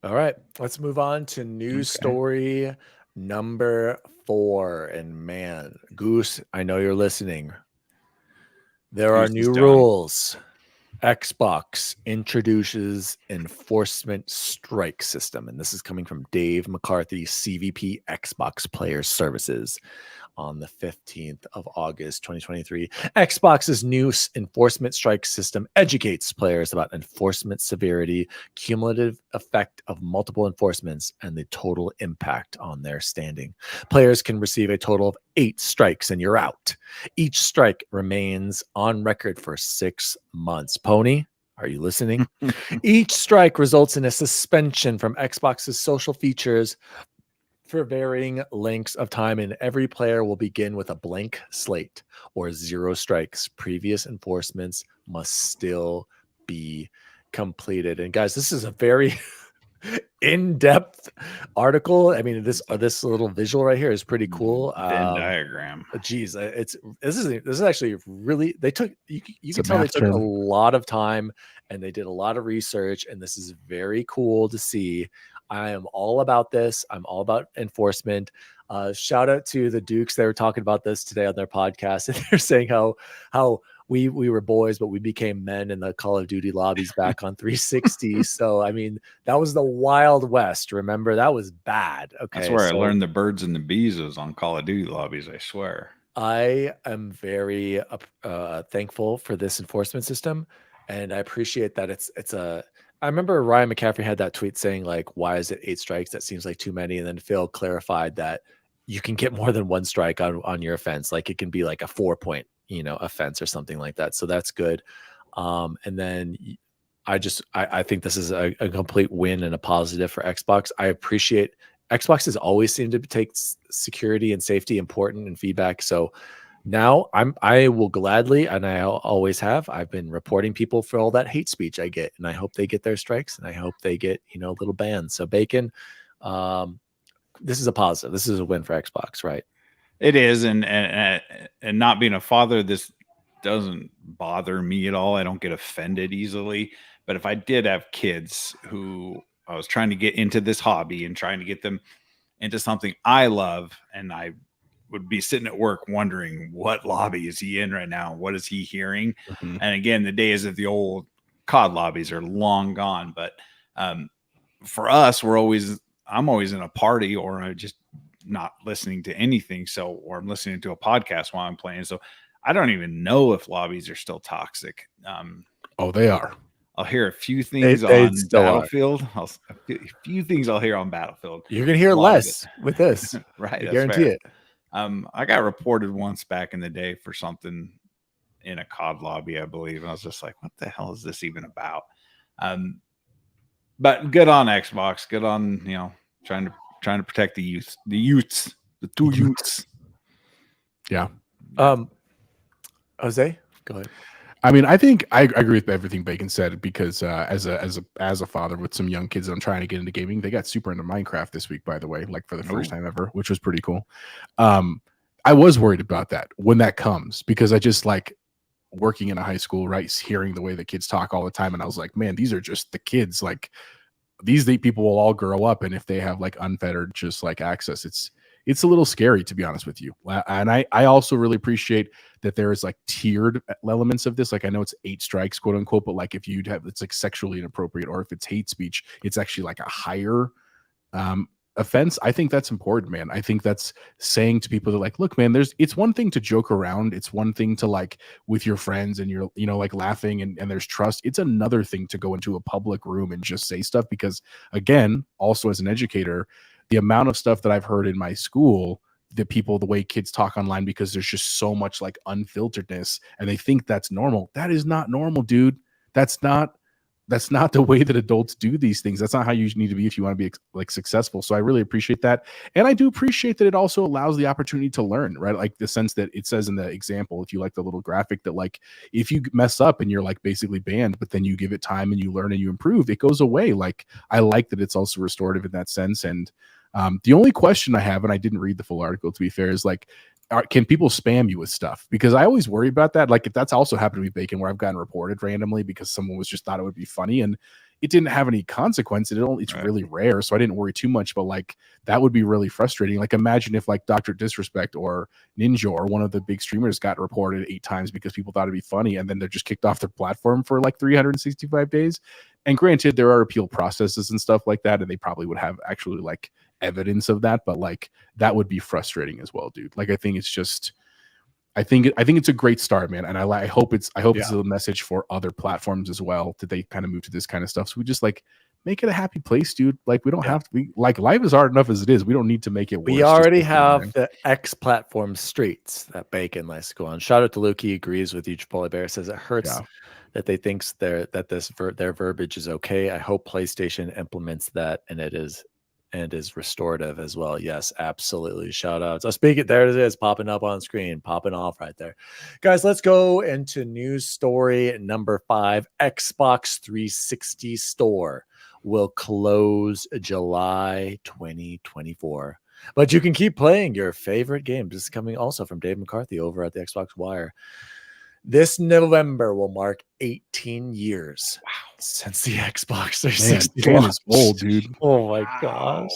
All right, let's move on to news story number 4. And man, Goose, I know you're listening. There are new rules. Xbox introduces enforcement strike system. And this is coming from Dave McCarthy, CVP Xbox Player Services on the 15th of August, 2023. Xbox's new enforcement strike system educates players about enforcement severity, cumulative effect of multiple enforcements, and the total impact on their standing. Players can receive a total of 8 strikes and you're out. Each strike remains on record for 6 months. Pony, are you listening? Each strike results in a suspension from Xbox's social features for varying lengths of time, and every player will begin with a blank slate or 0 strikes. Previous enforcements must still be completed. And guys, this is a very in-depth article. I mean, this little visual right here is pretty cool. Venn diagram. Geez, this is actually really, they took you can tell they took a lot of time and they did a lot of research, and this is very cool to see. I am all about this. I'm all about enforcement. Shout out to the Dukes. They were talking about this today on their podcast, and they're saying how we were boys, but we became men in the Call of Duty lobbies back on 360. So, I mean, that was the Wild West. Remember, that was bad. Okay, that's where I learned the birds and the bees was on Call of Duty lobbies. I swear. I am very thankful for this enforcement system, and I appreciate that it's a. I remember Ryan McCaffrey had that tweet saying, like, why is it 8 strikes? That seems like too many. And then Phil clarified that you can get more than 1 strike on your offense. Like it can be like a 4-point, offense or something like that. So that's good. And then I think this is a complete win and a positive for Xbox. I appreciate Xbox has always seemed to take security and safety important and feedback. So now I will gladly, and I always have, I've been reporting people for all that hate speech I get, and I hope they get their strikes, and I hope they get, little bans. So Bacon, this is a positive. This is a win for Xbox, right? It is. And not being a father, this doesn't bother me at all. I don't get offended easily. But if I did have kids who I was trying to get into this hobby and trying to get them into something I love, and I would be sitting at work wondering what lobby is he in right now? What is he hearing? Mm-hmm. And again, the days of the old COD lobbies are long gone. But for us, I'm always in a party, or I just not listening to anything. Or I'm listening to a podcast while I'm playing. So I don't even know if lobbies are still toxic. Oh, they are. I'll hear a few things They on still are. Battlefield. A few things I'll hear on Battlefield. You're gonna hear A lot of less with this. Right. I That's guarantee fair. it. I got reported once back in the day for something in a COD lobby, I believe. And I was just like, what the hell is this even about? But good on Xbox. Good on, trying to protect the youth, the two youths. Yeah. Jose, go ahead. I mean, I think I agree with everything Bacon said because as a father with some young kids that I'm trying to get into gaming, they got super into Minecraft this week, by the way, like for the first time ever, which was pretty cool. I was worried about that when that comes because I just like working in a high school, right? Hearing the way the kids talk all the time. And I was like, man, these are just the kids. Like these people will all grow up. And if they have like unfettered, just like access, it's a little scary, to be honest with you. And I also really appreciate that there is like tiered elements of this. Like I know it's 8 strikes, quote unquote, but like if you'd have, it's like sexually inappropriate or if it's hate speech, it's actually like a higher offense. I think that's important, man. I think that's saying to people that like, look, man, it's one thing to joke around. It's one thing to like with your friends and you're, like laughing and there's trust. It's another thing to go into a public room and just say stuff because again, also as an educator, the amount of stuff that I've heard in my school, the way kids talk online, because there's just so much like unfilteredness and they think that's normal. That is not normal, dude. That's not the way that adults do these things. That's not how you need to be if you want to be like successful. So I really appreciate that. And I do appreciate that it also allows the opportunity to learn, right? Like the sense that it says in the example, if you like the little graphic that like, if you mess up and you're like basically banned, but then you give it time and you learn and you improve, it goes away. Like, I like that it's also restorative in that sense. And the only question I have, and I didn't read the full article to be fair, is like, can people spam you with stuff? Because I always worry about that. Like if that's also happened to me, Bacon, where I've gotten reported randomly because someone was just thought it would be funny and it didn't have any consequence. It's really rare. So I didn't worry too much, but like that would be really frustrating. Like imagine if like Dr. Disrespect or Ninja or one of the big streamers got reported 8 times because people thought it'd be funny and then they're just kicked off their platform for like 365 days. And granted, there are appeal processes and stuff like that, and they probably would have actually like evidence of that, but like that would be frustrating as well, dude. Like I think it's just I think it's a great start, man, and I hope it's a message for other platforms as well that they kind of move to this kind of stuff. So we just like make it a happy place, dude. Like we don't have to be like, life is hard enough as it is. We don't need to make it worse. We already have the X platform streets that Bacon likes to go on. Shout out to Luke. He agrees with you. Chipotle Bear says it hurts that they thinks their verbiage is okay. I hope PlayStation implements that and is restorative as well. Yes, absolutely. Shout out. So speaking, there it is, popping up on screen, popping off right there. Guys, let's go into news story number 5. Xbox 360 store will close July 2024. But you can keep playing your favorite games. This is coming also from Dave McCarthy over at the Xbox Wire. This November will mark 18 years since the Xbox 360 is old, dude. Oh my gosh.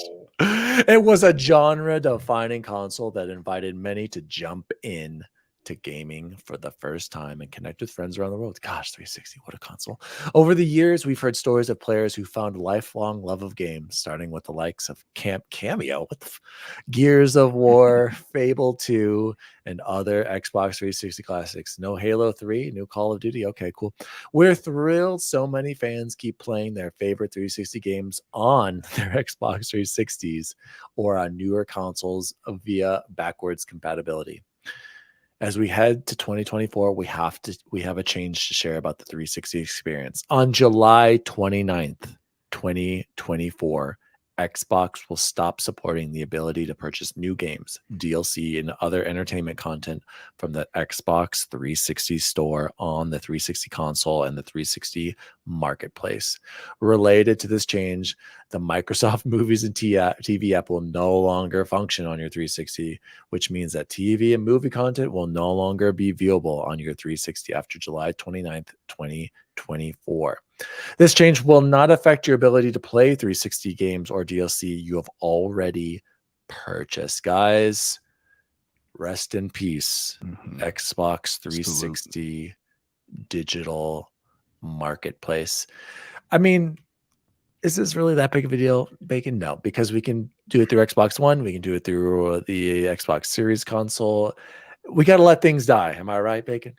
It was a genre-defining console that invited many to jump in to gaming for the first time and connect with friends around the world. Gosh, 360, what a console. Over the years, we've heard stories of players who found lifelong love of games, starting with the likes of Cameo, Gears of War, Fable 2, and other Xbox 360 classics. No Halo 3, new Call of Duty. Okay, cool. We're thrilled so many fans keep playing their favorite 360 games on their Xbox 360s or on newer consoles via backwards compatibility. As we head to 2024, we have a change to share about the 360 experience. On July 29th, 2024, Xbox will stop supporting the ability to purchase new games, DLC, and other entertainment content from the Xbox 360 store on the 360 console and the 360 marketplace. Related to this change, the Microsoft Movies and TV app will no longer function on your 360, which means that TV and movie content will no longer be viewable on your 360 after July 29th, 2024. This change will not affect your ability to play 360 games or DLC you have already purchased. Guys, rest in peace. Xbox 360 digital marketplace. I mean, Is this really that big of a deal, Bacon? No, because we can do it through Xbox One. We can do it through the Xbox Series console. We got to let things die. Am I right, Bacon?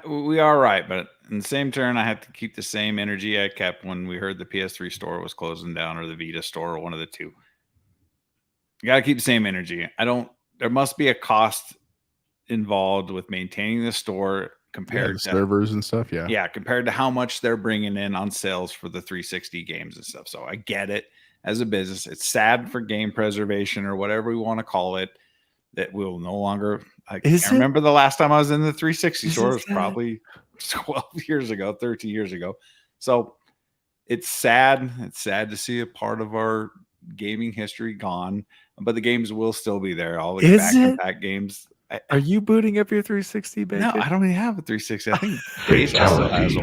We are right, but in the same turn, I have to keep the same energy I kept when we heard the PS3 store was closing down, or the Vita store, or one of the two. You got to keep the same energy. There must be a cost involved with maintaining the store compared to servers and stuff. Yeah, compared to how much they're bringing in on sales for the 360 games and stuff. So I get it as a business. It's sad for game preservation, or whatever we want to call it, that we'll no longer. I can't remember the last time I was in the 360 store. It was probably 12 years ago, 13 years ago. So it's sad. It's sad to see a part of our gaming history gone, but the games will still be there. All the back-to-back games. Are you booting up your 360, Bacon? No, I don't even have a 360. I think Jason still has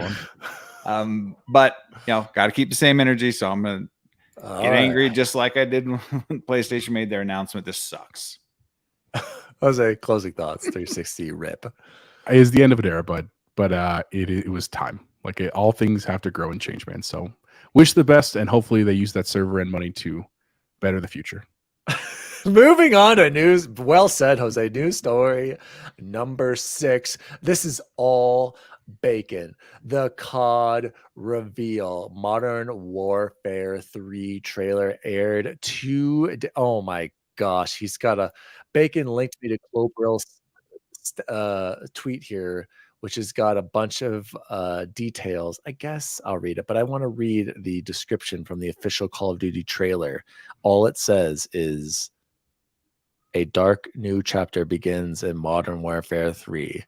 one. But got to keep the same energy. So I'm gonna get angry, just like I did when PlayStation made their announcement. This sucks. Jose, closing thoughts. 360 rip. Is the end of an era, but it was time. Like all things have to grow and change, man. So wish the best, and hopefully they use that server and money to better the future. Moving on to news. Well said, Jose. News story number 6. This is all Bacon. The COD reveal. Modern Warfare 3 trailer aired oh my gosh. He's got a Bacon linked me to Clobrill's tweet here, which has got a bunch of details. I guess I'll read it, but I want to read the description from the official Call of Duty trailer. All it says is, a dark new chapter begins in Modern Warfare 3.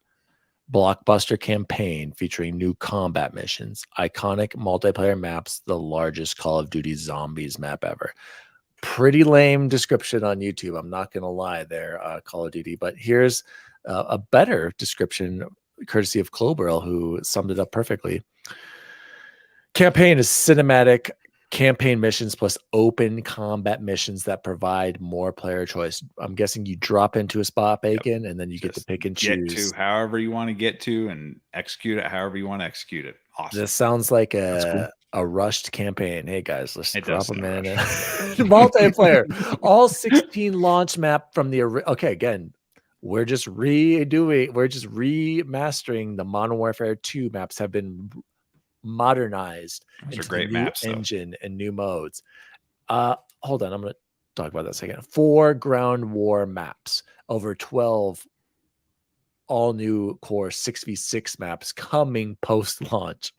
Blockbuster campaign featuring new combat missions, iconic multiplayer maps, the largest Call of Duty Zombies map ever. Pretty lame description on YouTube. I'm not going to lie there, Call of Duty. But here's a better description, courtesy of Clobrill, who summed it up perfectly. Campaign is cinematic campaign missions plus open combat missions that provide more player choice. I'm guessing you drop into a spot, Bacon, and then you get to pick and choose. Get to however you want to get to and execute it however you want to execute it. Awesome. This sounds like a rushed campaign. Hey guys, let's drop them in. Multiplayer. All 16 launch map from the again. We're just remastering the Modern Warfare 2 maps have been modernized into great maps, engine and new modes. Hold on, I'm going to talk about that a second. 4 ground war maps, over 12 all new core 6v6 maps coming post-launch.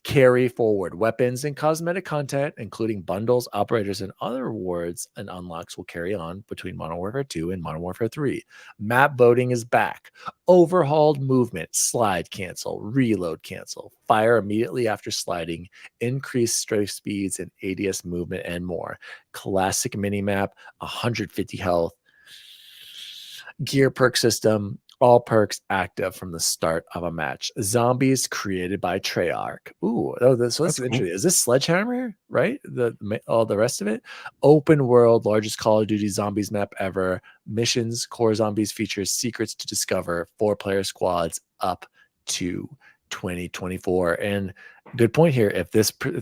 Carry forward weapons and cosmetic content, including bundles, operators, and other rewards and unlocks will carry on between Modern Warfare 2 and Modern Warfare 3. Map voting is back. Overhauled movement, slide cancel, reload cancel, fire immediately after sliding, increased strafe speeds and ADS movement, and more. Classic minimap, 150 health, gear perk system, all perks active from the start of a match. Zombies created by Treyarch. Ooh, so that's interesting. Is this Sledgehammer, right? All the rest of it. Open world, largest Call of Duty Zombies map ever. Missions, core zombies features secrets to discover. 4-player squads up to 2024. And good point here. If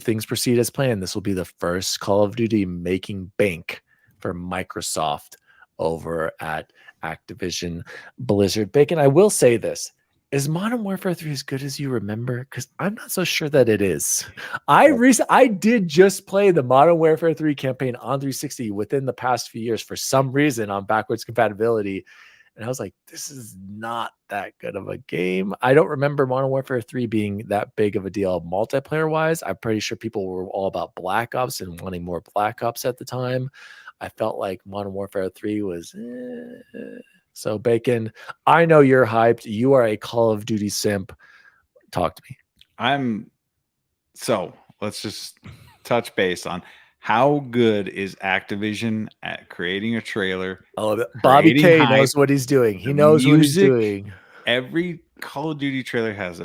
things proceed as planned, this will be the first Call of Duty making bank for Microsoft over at Activision Blizzard. Bacon, I will say this. Is Modern Warfare 3 as good as you remember? Because I'm not so sure that it is. I did just play the Modern Warfare 3 campaign on 360 within the past few years for some reason on backwards compatibility. And I was like, this is not that good of a game. I don't remember Modern Warfare 3 being that big of a deal multiplayer-wise. I'm pretty sure people were all about Black Ops and wanting more Black Ops at the time. I felt like Modern Warfare 3 was so. Bacon, I know you're hyped. You are a Call of Duty simp. Talk to me. So let's just touch base on how good is Activision at creating a trailer. Oh, Bobby K knows what he's doing. He knows what he's doing. Every Call of Duty trailer has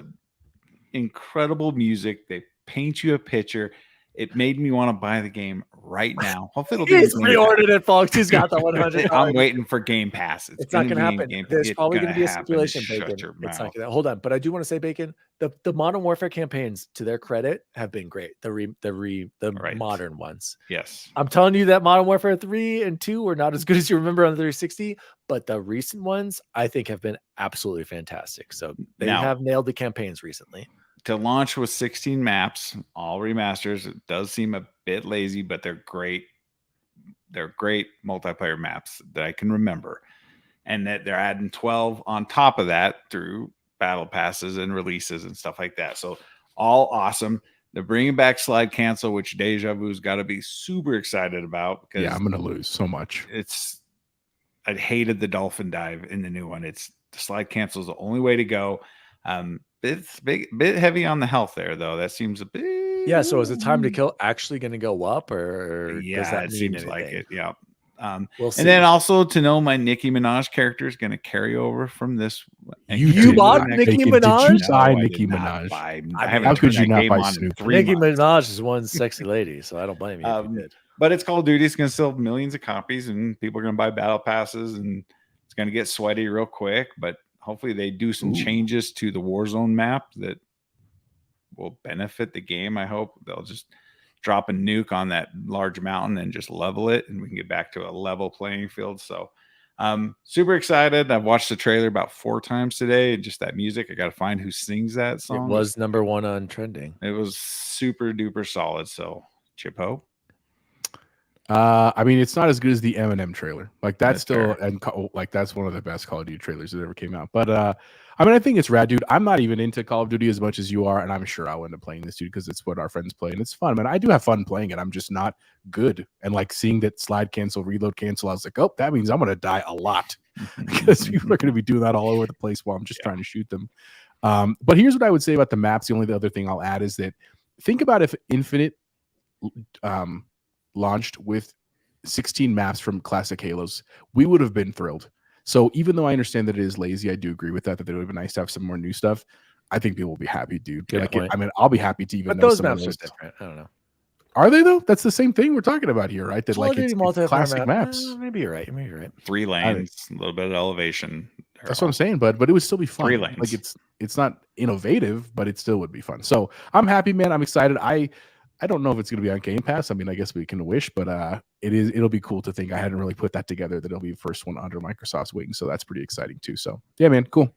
incredible music. They paint you a picture. It made me want to buy the game right now. Hopefully, it'll be. He's pre-ordered it, folks. He's got the $100. I'm waiting for Game Pass. It's not going to happen. There's probably going to be a happen. stipulation, Shut Bacon. your It's not mouth. going to. Hold on, but I do want to say, Bacon, the Modern Warfare campaigns, to their credit, have been great. The Right. modern ones. Yes. I'm telling you that Modern Warfare 3 and 2 were not as good as you remember on the 360, but the recent ones I think have been absolutely fantastic. So they Now- have nailed the campaigns recently. To launch with 16 maps, all remasters, it does seem a bit lazy, but they're great. They're great multiplayer maps that I can remember. And that they're adding 12 on top of that through battle passes and releases and stuff like that. So all awesome. They're bringing back slide cancel, which Deja Vu's got to be super excited about, because Yeah, I'm gonna lose so much. I hated the dolphin dive in the new one. The slide cancel is the only way to go. It's bit heavy on the health there, though. That seems a bit. Yeah. So is the time to kill actually going to go up, or Yeah, does that it mean seems anything? like it. Yeah. We'll see. And then also to know my Nicki Minaj character is going to carry over from this. You bought Nicki Minaj? Did you buy No, I Nicki did not Minaj? buy- I I haven't How turned could you that not game buy on in Snoop? 3 Nicki months. Minaj is one sexy lady, so I don't blame you if you did. But it's Call of Duty. It's going to sell millions of copies, and people are going to buy battle passes, and it's going to get sweaty real quick. But hopefully, they do some changes to the Warzone map that will benefit the game. I hope they'll just drop a nuke on that large mountain and just level it, and we can get back to a level playing field. So, super excited. I've watched the trailer about 4 times today, and just that music. I got to find who sings that It song. was number 1 on trending. It was super duper solid. So, Chippo. I mean, it's not as good as the Eminem trailer. Like that's still fair. like that's one of the best Call of Duty trailers that ever came out. But I mean, I think it's rad, dude. I'm not even into Call of Duty as much as you are, and I'm sure I'll end up playing this, dude, because it's what our friends play, and it's fun. Man, I do have fun playing it. I'm just not good. And like seeing that slide cancel, reload cancel, I was like, oh, that means I'm gonna die a lot because people are gonna be doing that all over the place while I'm just trying to shoot them. But here's what I would say about the maps. The other thing I'll add is that think about if Infinite launched with 16 maps from classic Halos, we would have been thrilled. So even though I understand that it is lazy, I do agree with that it would have been nice to have some more new stuff. I think people will be happy, dude. Good point. I mean, I'll be happy to even But know those some of maps are those. different. I don't know. Are they though? That's the same thing we're talking about here, right? That Call of like Duty it's multiplayer classic maps. Maybe you're right. Maybe you're right. 3 lanes, a little bit of elevation. That's what I'm saying, but it would still be fun. 3 lanes. Like it's not innovative, but it still would be fun. So I'm happy, man. I'm excited. I don't know if it's going to be on Game Pass. I mean, I guess we can wish, but it'll be cool to think. I hadn't really put that together that it'll be the first one under Microsoft's wing. So that's pretty exciting too. So yeah, man, cool.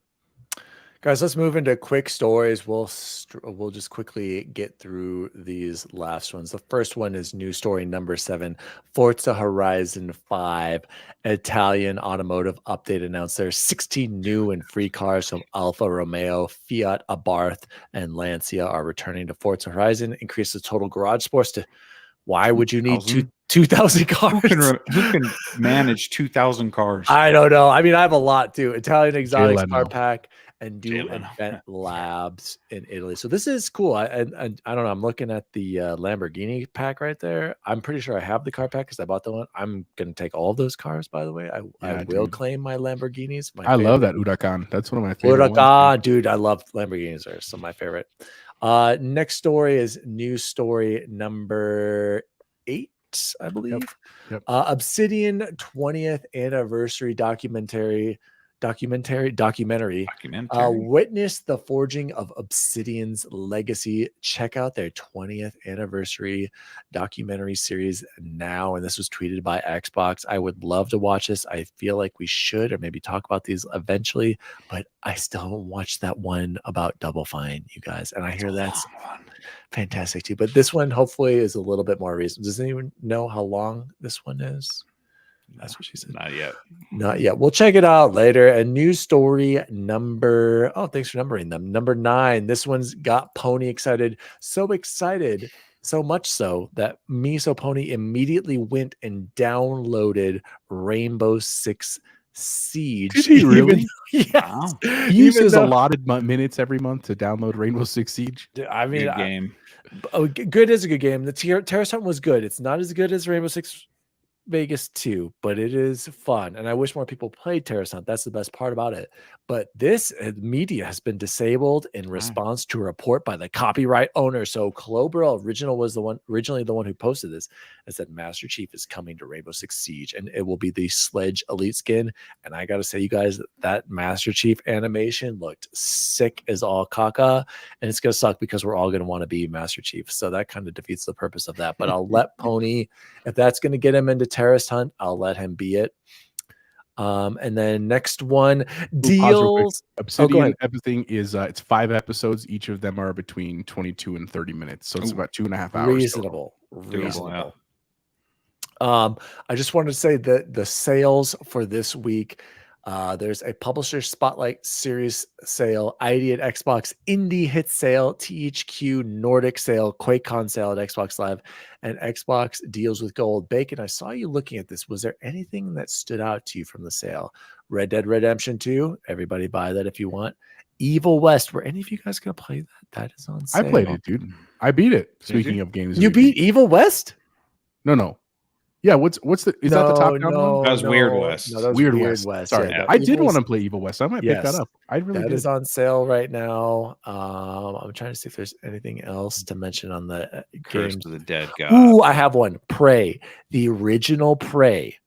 Guys, let's move into quick stories. We'll just quickly get through these last ones. The first one is news story number 7. Forza Horizon 5 Italian automotive update announced there's 16 new and free cars from Alfa Romeo, Fiat Abarth, and Lancia are returning to Forza Horizon. Increase the total garage space to. Why would you need 2,000 cars? Who can manage 2,000 cars? I don't know. I mean, I have a lot too. Italian exotics car Leno. pack and do Invent Labs in Italy. So this is cool. I don't know. I'm looking at the Lamborghini pack right there. I'm pretty sure I have the car pack because I bought the one. I'm gonna take all of those cars. By the way, I will dude. claim my Lamborghinis. I love that Huracan. That's one of my favorite ones. Huracan, dude. I love Lamborghinis. They're some of my favorite. Next story is news story number 8. I believe. Yep. Obsidian 20th anniversary documentary. Witness the forging of Obsidian's legacy. Check out their 20th anniversary documentary series now. And this was tweeted by Xbox. I would love to watch this. I feel like we should, or maybe talk about these eventually, but I still haven't watched that one about Double Fine, you guys. And I hear that's fantastic too. But this one hopefully is a little bit more reasonable. Does anyone know how long this one is? That's what she said. Not yet. Not yet. We'll check it out later. And news story number, thanks for numbering them. Number 9. This one's got Pony excited. So much so that me, so Pony immediately went and downloaded Rainbow Six Siege. Did he really? Yes. Wow. He uses allotted minutes every month to download Rainbow Six Siege. I mean, Good game. good is a good game. The Terrace Hunt was good. It's not as good as Rainbow Six Vegas too, but it is fun, and I wish more people played Terrace Hunt. That's the best part about it. But this media has been disabled in response to a report by the copyright owner. So Clobrel originally the one who posted this, and said Master Chief is coming to Rainbow Six Siege, and it will be the Sledge Elite skin. And I gotta say, you guys, that Master Chief animation looked sick as all caca, and it's gonna suck because we're all gonna want to be Master Chief. So that kind of defeats the purpose of that. But I'll let Pony, if that's gonna get him into Terrace Hunt, I'll let him be it. And then next one, deals. Obsidian everything is it's 5 episodes. Each of them are between 22 and 30 minutes, so it's about 2.5 hours. Reasonable. I just wanted to say that the sales for this week, there's a Publisher Spotlight Series sale, ID at Xbox, Indie Hit sale, THQ Nordic sale, QuakeCon sale at Xbox Live, and Xbox Deals with Gold. Bacon, I saw you looking at this. Was there anything that stood out to you from the sale? Red Dead Redemption 2, everybody buy that if you want. Evil West, were any of you guys going to play that? That is on sale. I played it, dude. I beat it. Speaking of games, you beat Evil West? No. Yeah, what's the is that the top down one? That was Weird West. No, that was Weird West. Sorry, Yeah, I did want to play Evil West. I might pick that Yes. up. I really That did. is on sale right now. I'm trying to see if there's anything else to mention on the Curse games. to the Dead God. Ooh, I have one. Prey, the original Prey.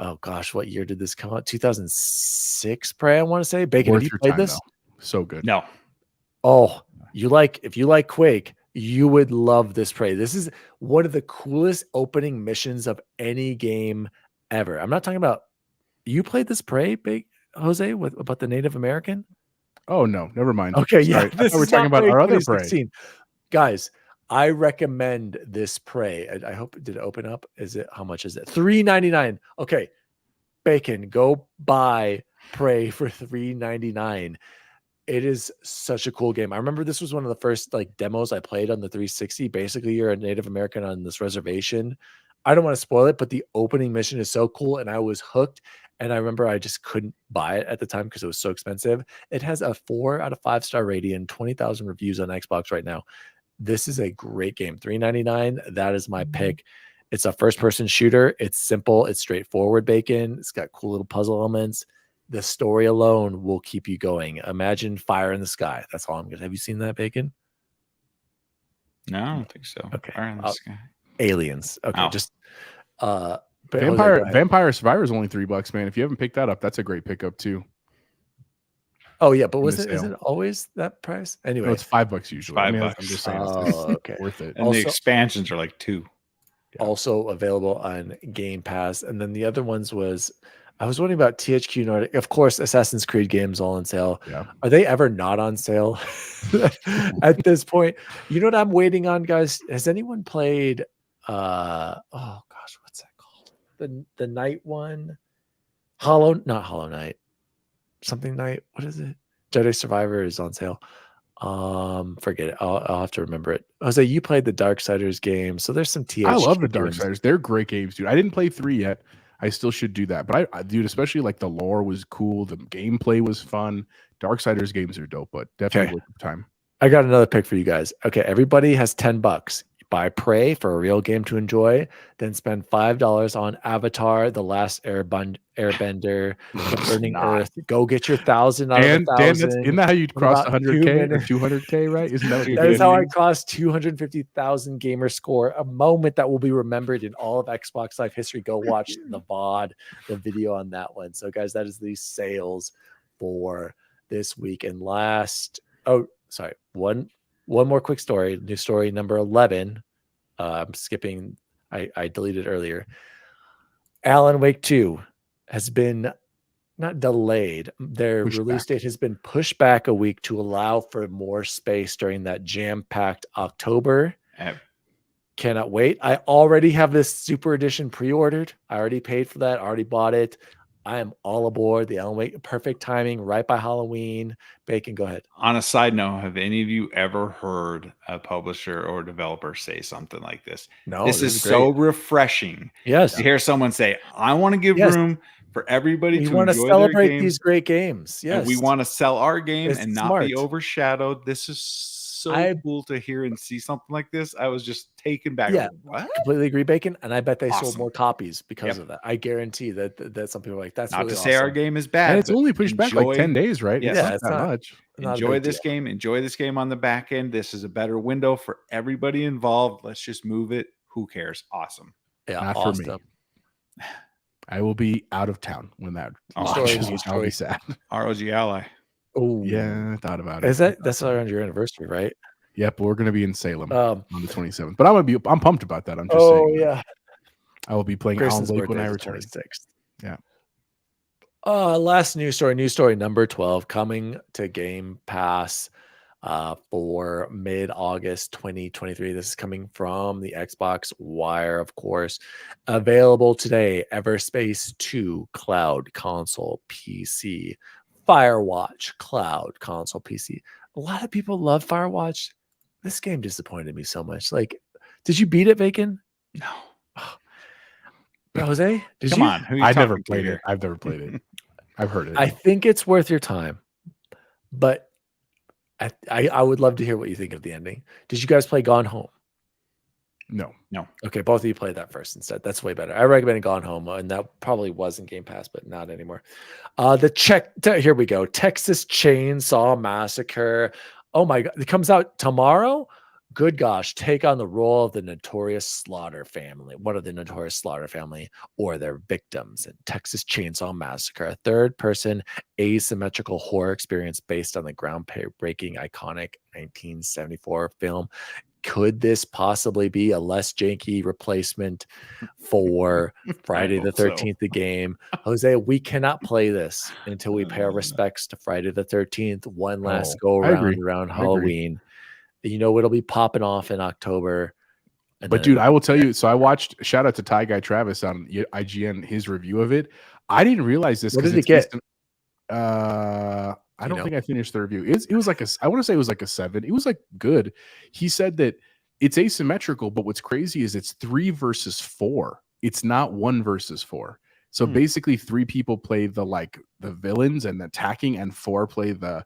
Oh gosh, what year did this come out? 2006 Prey, I want to say. Bacon, Worth have you your played time, this? though. So good. No. Oh, if you like Quake, you would love this Prey. This is one of the coolest opening missions of any game ever. I'm not talking about, you played this Prey, Big Jose, about the Native American? Oh no, never mind. Okay, yeah. Sorry. I thought we were talking about our other Prey. Guys, I recommend this Prey. I hope, did it open up? How much is it? $3.99. Okay. Bacon, go buy Prey for $3.99. It is such a cool game. I remember this was one of the first demos I played on the 360. Basically, you're a Native American on this reservation. I don't want to spoil it, but the opening mission is so cool, and I was hooked. And I remember I just couldn't buy it at the time because it was so expensive. It has a 4 out of 5 star rating, 20,000 reviews on Xbox right now. This is a great game. $3.99. That is my pick. It's a first-person shooter. It's simple. It's straightforward, Bacon. It's got cool little puzzle elements. The story alone will keep you going. Imagine Fire in the Sky. That's all I'm going to. Have you seen that, Bacon? No, I don't think so. Okay. Fire in the Sky. Aliens. Okay. Oh. Just Vampire Survivor is only $3, man. If you haven't picked that up, that's a great pickup too. Oh yeah, but is sale. it always that price? Anyway, No, it's $5 usually. $5. I'm just saying, okay. Worth it. And Also- the expansions are like $2. Also available on Game Pass. And then the other ones was, I was wondering about THQ Nordic. Of course, Assassin's Creed games all on sale. Yeah. Are they ever not on sale at this point? You know what I'm waiting on, guys? Has anyone played oh gosh, what's that called? The night one? Not Hollow Knight. Something Knight. What is it? Jedi Survivor is on sale. Forget it. I'll have to remember it. Jose, you played the Darksiders game, so there's some THQ. I love the games. Darksiders. They're great games, dude. I didn't play 3 yet. I still should do that. But I dude, especially the lore was cool. The gameplay was fun. Darksiders games are dope, but definitely worth the time. I got another pick for you guys. Okay, everybody has $10. Buy Prey for a real game to enjoy, then spend $5 on Avatar: The Last Airbender, The Burning Earth. Go get your 1,000 out of 1,000. Isn't that how you cross about 100K or 200K, right? Isn't that what That is how I crossed 250,000 gamer score, a moment that will be remembered in all of Xbox Live history. Go watch the VOD, the video on that one. So, guys, that is the sales for this week. And one more quick story. New story number 11. I'm skipping. I deleted earlier. Alan Wake 2 has been not delayed. Their release date has been pushed back a week to allow for more space during that jam-packed October. Cannot wait. I already have this Super Edition pre-ordered. I already paid for that. Already bought it. I am all aboard. The Alan Wake, perfect timing, right by Halloween. Bacon, go ahead. On a side note, have any of you ever heard a publisher or developer say something like this? No, this is so refreshing. Yes, to hear someone say, "I want to give room for everybody to want to enjoy celebrate their game, these great games. Yes, and we want to sell our game It's and not be overshadowed." This is so cool to hear and see something like this. I was just taken back. Yeah, What? completely agree, Bacon. And I bet they sold Awesome. more copies because Yep. of that. I guarantee that some people are like, that's Not really to say our awesome. game is bad, And it's but only pushed back like 10 days, right? Yes. It's Yeah, not it's that not- much. Not a enjoy big this deal. game. Enjoy this game on the back end. This is a better window for everybody involved. Let's just move it. Who cares? Awesome. Yeah, Not awesome. for me. I will be out of town when that Story, launches. new I'll be story. sad. ROG Ally. Oh, Yeah, I thought about it. Is that's around your anniversary, right? Yep, we're gonna be in Salem Um, on the 27th. But I'm pumped about that. I'm just saying. yeah. I will be playing Grayson's on Lake when birthday I is the return. 26th. Yeah. Last news story number 12 coming to Game Pass for mid-August 2023. This is coming from the Xbox Wire, of course. Available today, Everspace 2 Cloud Console PC, Firewatch Cloud Console PC. A lot of people love Firewatch. This game disappointed me so much. Like, did you beat it, Bacon? No. Jose, did Come you? on. Who are you I never talking to played it. here? I've never played it. I've heard it. I think it's worth your time, but I would love to hear what you think of the ending. Did you guys play Gone Home? No. Okay, both of you played that first instead. That's way better. I recommended Gone Home, and that probably was in Game Pass, but not anymore. Here we go. Texas Chainsaw Massacre. Oh my God, it comes out tomorrow. Good gosh, take on the role of the notorious Slaughter family, one of the notorious Slaughter family, or their victims in Texas Chainsaw Massacre, a third-person asymmetrical horror experience based on the groundbreaking iconic 1974 film. Could this possibly be a less janky replacement for Friday the 13th, the game? Jose, we cannot play this until we pay our respects to Friday the 13th, one last go around Halloween. You know, it'll be popping off in October. But dude, I will tell you. So I watched. Shout out to Ty Guy Travis on IGN. His review of it. I didn't realize this. What did it get? I don't think I finished the review. It was like I want to say it was like a 7. It was like good. He said that it's asymmetrical, but what's crazy is it's 3 versus 4. It's not 1 versus 4. So basically, 3 people play the villains and the attacking, and 4 play the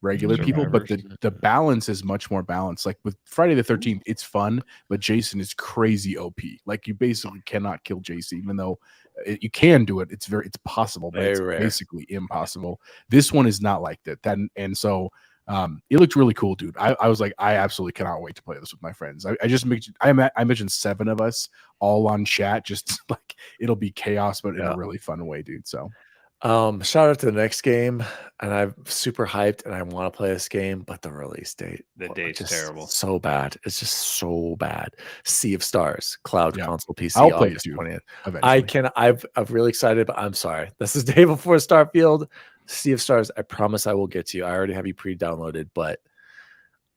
regular people, but the balance is much more balanced. Like with Friday the 13th, it's fun, but Jason is crazy OP. Like you basically cannot kill Jason, even though you can do it. It's possible, but it's basically impossible. This one is not like that. And so it looked really cool, dude. I was like, I absolutely cannot wait to play this with my friends. I mentioned 7 of us all on chat, just like it'll be chaos, but in a really fun way, dude. So shout out to the next game, and I'm super hyped and I want to play this game, but the release date, the date's just terrible. So bad. It's just so bad. Sea of Stars, Cloud Console PC. I'll play it August too. 20th. Eventually. I'm really excited, but I'm sorry. This is day before Starfield. Sea of Stars, I promise I will get to you. I already have you pre-downloaded, but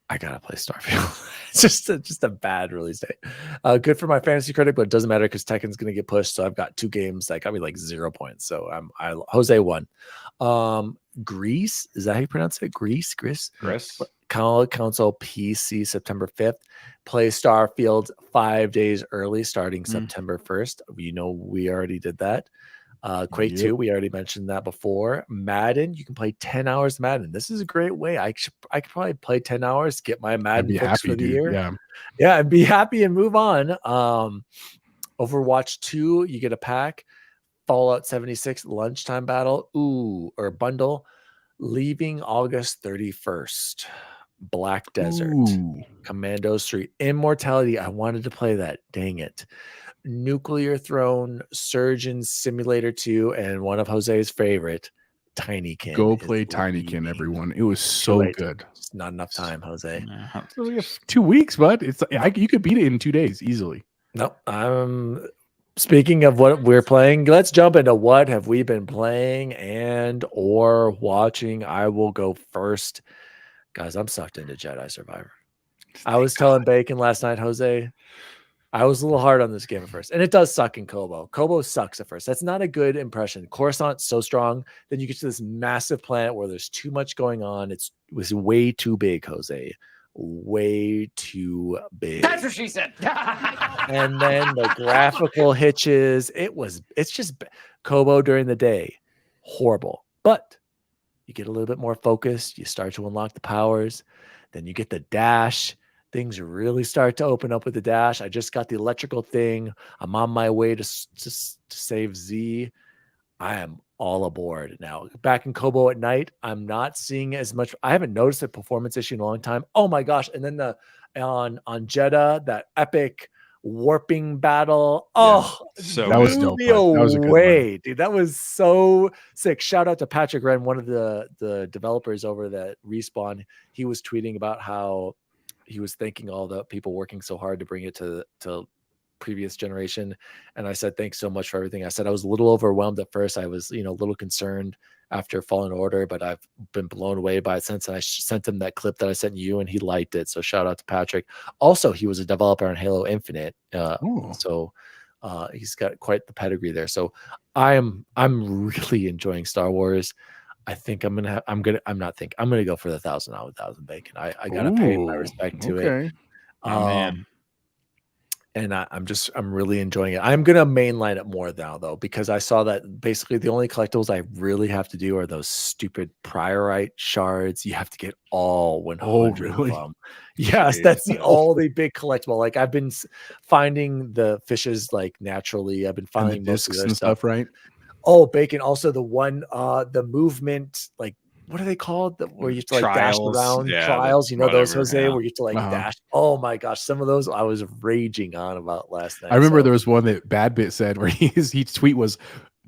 I gotta play Starfield. It's just a bad release date. Good for my fantasy critic, but it doesn't matter because Tekken's gonna get pushed. So I've got 2 games that got me like 0 points. So Jose won. Greece, is that how you pronounce it? Greece. Console PC September 5th. Play Starfield 5 days early, starting September 1st. You know, we already did that. Quake 2, we already mentioned that before. Madden, you can play 10 hours Madden. This is a great way. I could probably play 10 hours, get my Madden fix for the year. Yeah, and be happy and move on. Overwatch 2, you get a pack. Fallout 76 lunchtime battle, or bundle, leaving August 31st. Black Desert, Commandos 3, Immortality. I wanted to play that. Dang it. Nuclear Throne, Surgeon Simulator 2, and one of Jose's favorite, Tinykin. Go play Tinykin, everyone. It was so good. It's not enough time, Jose. So we have 2 weeks, bud. It's you could beat it in 2 days easily. Nope. Speaking of what we're playing, let's jump into what have we been playing and or watching. I will go first. Guys, I'm sucked into Jedi Survivor. I was telling Bacon last night, Jose, I was a little hard on this game at first. And it does suck in Kobo. Kobo sucks at first. That's not a good impression. Coruscant's so strong. Then you get to this massive planet where there's too much going on. It was way too big, Jose. Way too big. That's what she said. And then the graphical hitches. It's just Kobo during the day. Horrible. But you get a little bit more focused. You start to unlock the powers. Then you get the dash. Things really start to open up with the dash. I just got the electrical thing. I'm on my way to save Z. I am all aboard now. Back in Kobo at night, I'm not seeing as much. I haven't noticed a performance issue in a long time. Oh my gosh! And then on Jeddah, that epic warping battle. Oh, so that was dope. That was a good one, dude. That was so sick. Shout out to Patrick Wren, one of the developers over that Respawn. He was tweeting about how he was thanking all the people working so hard to bring it to previous generation. And I said, thanks so much for everything. I said, I was a little overwhelmed at first. I was, a little concerned after Fallen Order, but I've been blown away by it since. And I sent him that clip that I sent you and he liked it. So shout out to Patrick. Also, he was a developer on Halo Infinite. So he's got quite the pedigree there. So I'm really enjoying Star Wars. I think I'm gonna go for the 1,000 out of 1,000 bacon. I gotta pay my respect to it. Oh man. And I'm really enjoying it. I'm gonna mainline it more now though, because I saw that basically the only collectibles I really have to do are those stupid priorite shards. You have to get all 100 of them. Yes, that's the only big collectible. Like I've been finding the fishes like naturally. I've been finding discs and stuff, right? Oh, bacon. Also the one, the movement, like what are they called? Where you have to like trials, dash around trials, those Jose, where you have to like dash. Oh my gosh, some of those I was raging on about last night. I remember there was one that Bad Bit said where his tweet was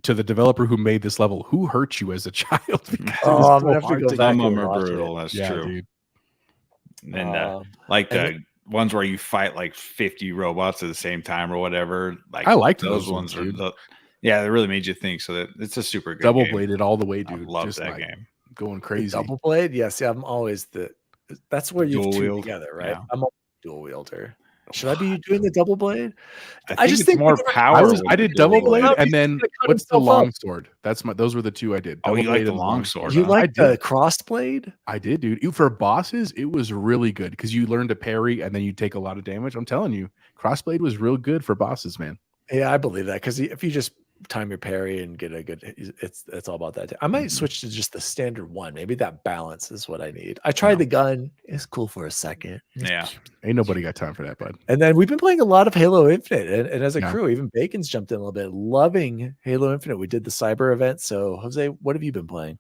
to the developer who made this level, who hurt you as a child? I'm gonna have to go back. Some of them are brutal. That's true. Dude. And the ones where you fight like 50 robots at the same time or whatever. Like I liked those ones. They really made you think. So that it's a super good double game. Bladed all the way, dude. I love that game. Going crazy. Double blade, yes. Yeah, I'm always that's where you two together, right? Yeah. I'm a dual wielder. Should I be doing the double blade? I just think more power. I did double blade, and then what's the long sword? Those were the two I did. Oh, you like the long sword? You like the cross blade? I did, dude. For bosses, it was really good because you learn to parry and then you take a lot of damage. I'm telling you, crossblade was real good for bosses, man. Yeah, I believe that because if you just time your parry and get a good, it's all about that. I might switch to just the standard one. Maybe that balance is what I need. I tried the gun. It's cool for a second. Yeah, ain't nobody got time for that, bud. And then we've been playing a lot of Halo Infinite, and as a crew, even Bacon's jumped in a little bit. Loving Halo Infinite. We did the cyber event. So Jose, what have you been playing?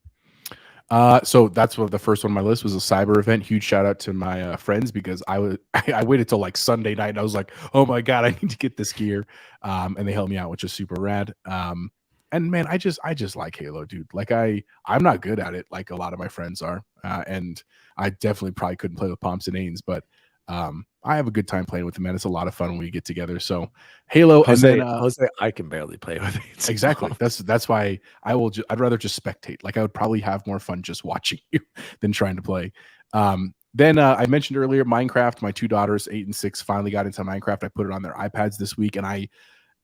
So that's what the first one on my list was a cyber event. Huge shout out to my friends because I waited till like Sunday night and I was like, oh my God, I need to get this gear. And they helped me out, which is super rad. And man, I just like Halo, dude. Like I'm not good at it like a lot of my friends are. And I definitely probably couldn't play with Pomps and Ains, but I have a good time playing with them, man. It's a lot of fun when we get together. So Halo, Jose, and then Jose, I can barely play with it. Exactly. That's why I'd rather just spectate. Like I would probably have more fun just watching you than trying to play. Then I mentioned earlier Minecraft. My two daughters, 8 and 6, finally got into Minecraft. I put it on their iPads this week, and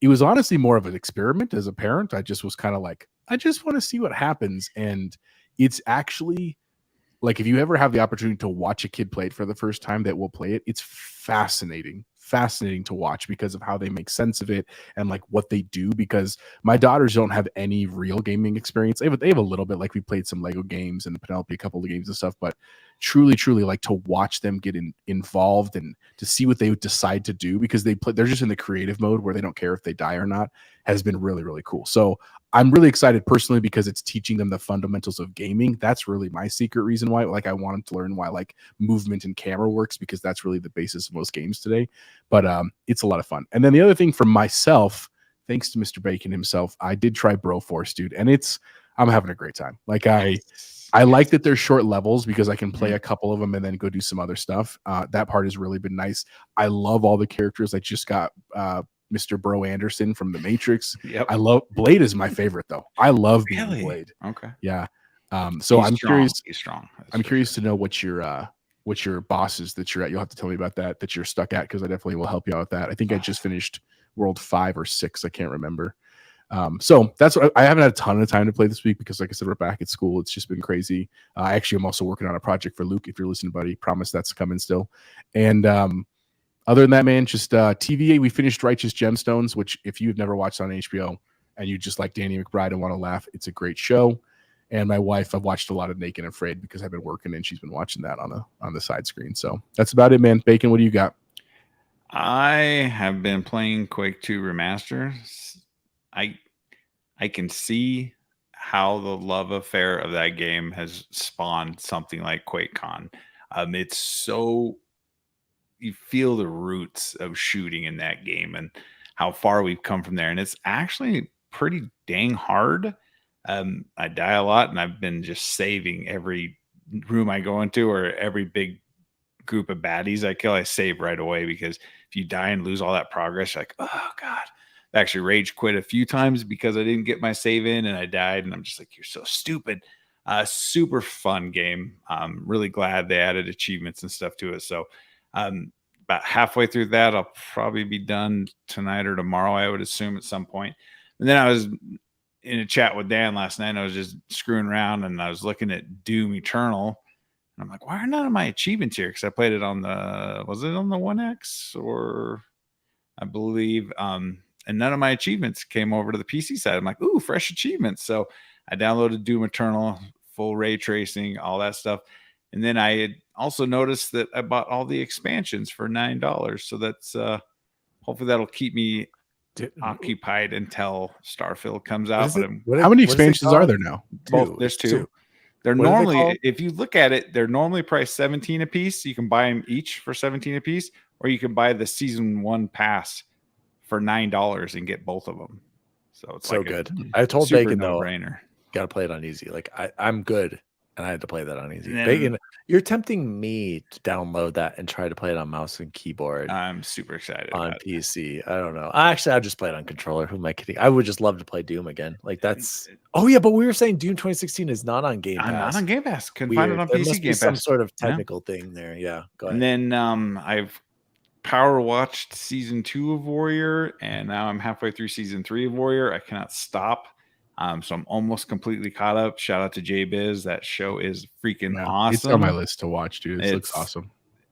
it was honestly more of an experiment as a parent. I just was kind of like, I just want to see what happens, and it's actually. Like if you ever have the opportunity to watch a kid play it for the first time that will play it, it's fascinating to watch because of how they make sense of it and like what they do. Because my daughters don't have any real gaming experience. They have a little bit, like we played some Lego games and Penelope a couple of games and stuff, but truly like to watch them get involved and to see what they would decide to do because they're just in the creative mode where they don't care if they die or not has been really, really cool. So I'm really excited personally because it's teaching them the fundamentals of gaming. That's really my secret reason why. Like I want them to learn why like movement and camera works because that's really the basis of most games today. But it's a lot of fun. And then the other thing for myself, thanks to Mr. Bacon himself, I did try Broforce, dude, and I'm having a great time. Like I like that they're short levels because I can play a couple of them and then go do some other stuff. That part has really been nice. I love all the characters. I just got Mr. Bro Anderson from The Matrix. Yep. I love Blade is my favorite though. I love being Blade. Okay. Yeah. So I'm curious. He's strong. I'm curious to know what your bosses that you're at. You'll have to tell me about that you're stuck at because I definitely will help you out with that. I think I just finished World 5 or 6. I can't remember. So that's what I haven't had a ton of time to play this week because like I said, we're back at school. It's just been crazy. I actually am also working on a project for Luke. If you're listening, buddy, promise that's coming still. And other than that, man, just TVA. We finished Righteous Gemstones, which if you've never watched on HBO and you just like Danny McBride and want to laugh, it's a great show. And my wife, I've watched a lot of Naked and Afraid because I've been working and she's been watching that on the side screen. So that's about it, man. Bacon, what do you got? I have been playing Quake 2 Remaster. I can see how the love affair of that game has spawned something like QuakeCon. It's so, you feel the roots of shooting in that game and how far we've come from there. And it's actually pretty dang hard. I die a lot, and I've been just saving every room I go into or every big group of baddies I kill. I save right away, because if you die and lose all that progress, you're like, oh God. I actually rage quit a few times because I didn't get my save in and I died, and I'm just like, you're so stupid. Super fun game. Really glad they added achievements and stuff to it. So about halfway through that, I'll probably be done tonight or tomorrow, I would assume, at some point. And then I was in a chat with Dan last night, and I was just screwing around, and I was looking at Doom Eternal, and I'm like, why are none of my achievements here? Because I played it on was it on the 1X, or I believe, and none of my achievements came over to the PC side. I'm like, ooh, fresh achievements. So I downloaded Doom Eternal, full ray tracing, all that stuff. And then I had also noticed that I bought all the expansions for $9. So that's hopefully that'll keep me occupied until Starfield comes out. How many expansions are there now? Both. There's two. They're normally, if you look at it, they're normally priced 17 a piece. You can buy them each for 17 a piece, or you can buy the season 1 pass for $9 and get both of them. So it's so like good. I told Bacon though, brainer. Gotta play it on easy. Like I'm good, and I had to play that on easy. Bacon, you're tempting me to download that and try to play it on mouse and keyboard. I'm super excited on about PC. I don't know. I'll just play it on controller. Who am I kidding? I would just love to play Doom again. Like that's. Oh yeah, but we were saying Doom 2016 is not on Game Pass. Not on Game Pass. Couldn't find it on there PC. Must be Game Pass. Some sort of technical thing there. Yeah. Go ahead. And then I've power watched season 2 of Warrior, and now I'm halfway through season 3 of Warrior. I cannot stop. So I'm almost completely caught up. Shout out to JBiz. That show is freaking awesome. It's on my list to watch, dude. It looks awesome.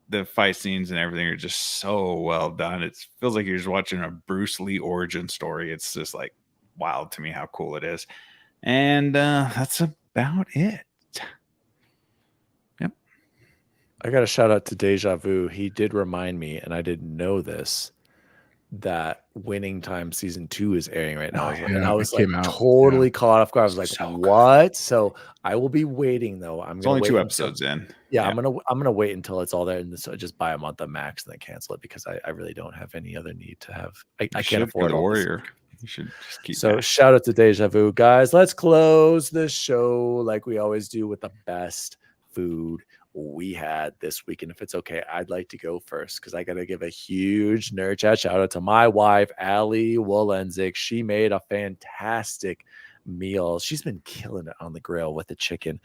The fight scenes and everything are just so well done. It feels like you're just watching a Bruce Lee origin story. It's just like wild to me how cool it is. And that's about it. Yep. I got a shout out to Deja Vu. He did remind me, and I didn't know this, that Winning Time season 2 is airing right now. And I was like totally caught off guard. I was like, what? So I will be waiting though. It's only 2 episodes in. Yeah, I'm gonna wait until it's all there, and so just buy a month of Max and then cancel it, because I really don't have any other need to have. I can't afford a Warrior. You should just keep. So shout out to Deja Vu, guys. Let's close the show like we always do with the best food we had this week. And if it's okay, I'd like to go first, because I got to give a huge nerd chat shout out to my wife, Allie Wolenzik. She made a fantastic meal. She's been killing it on the grill with the chicken.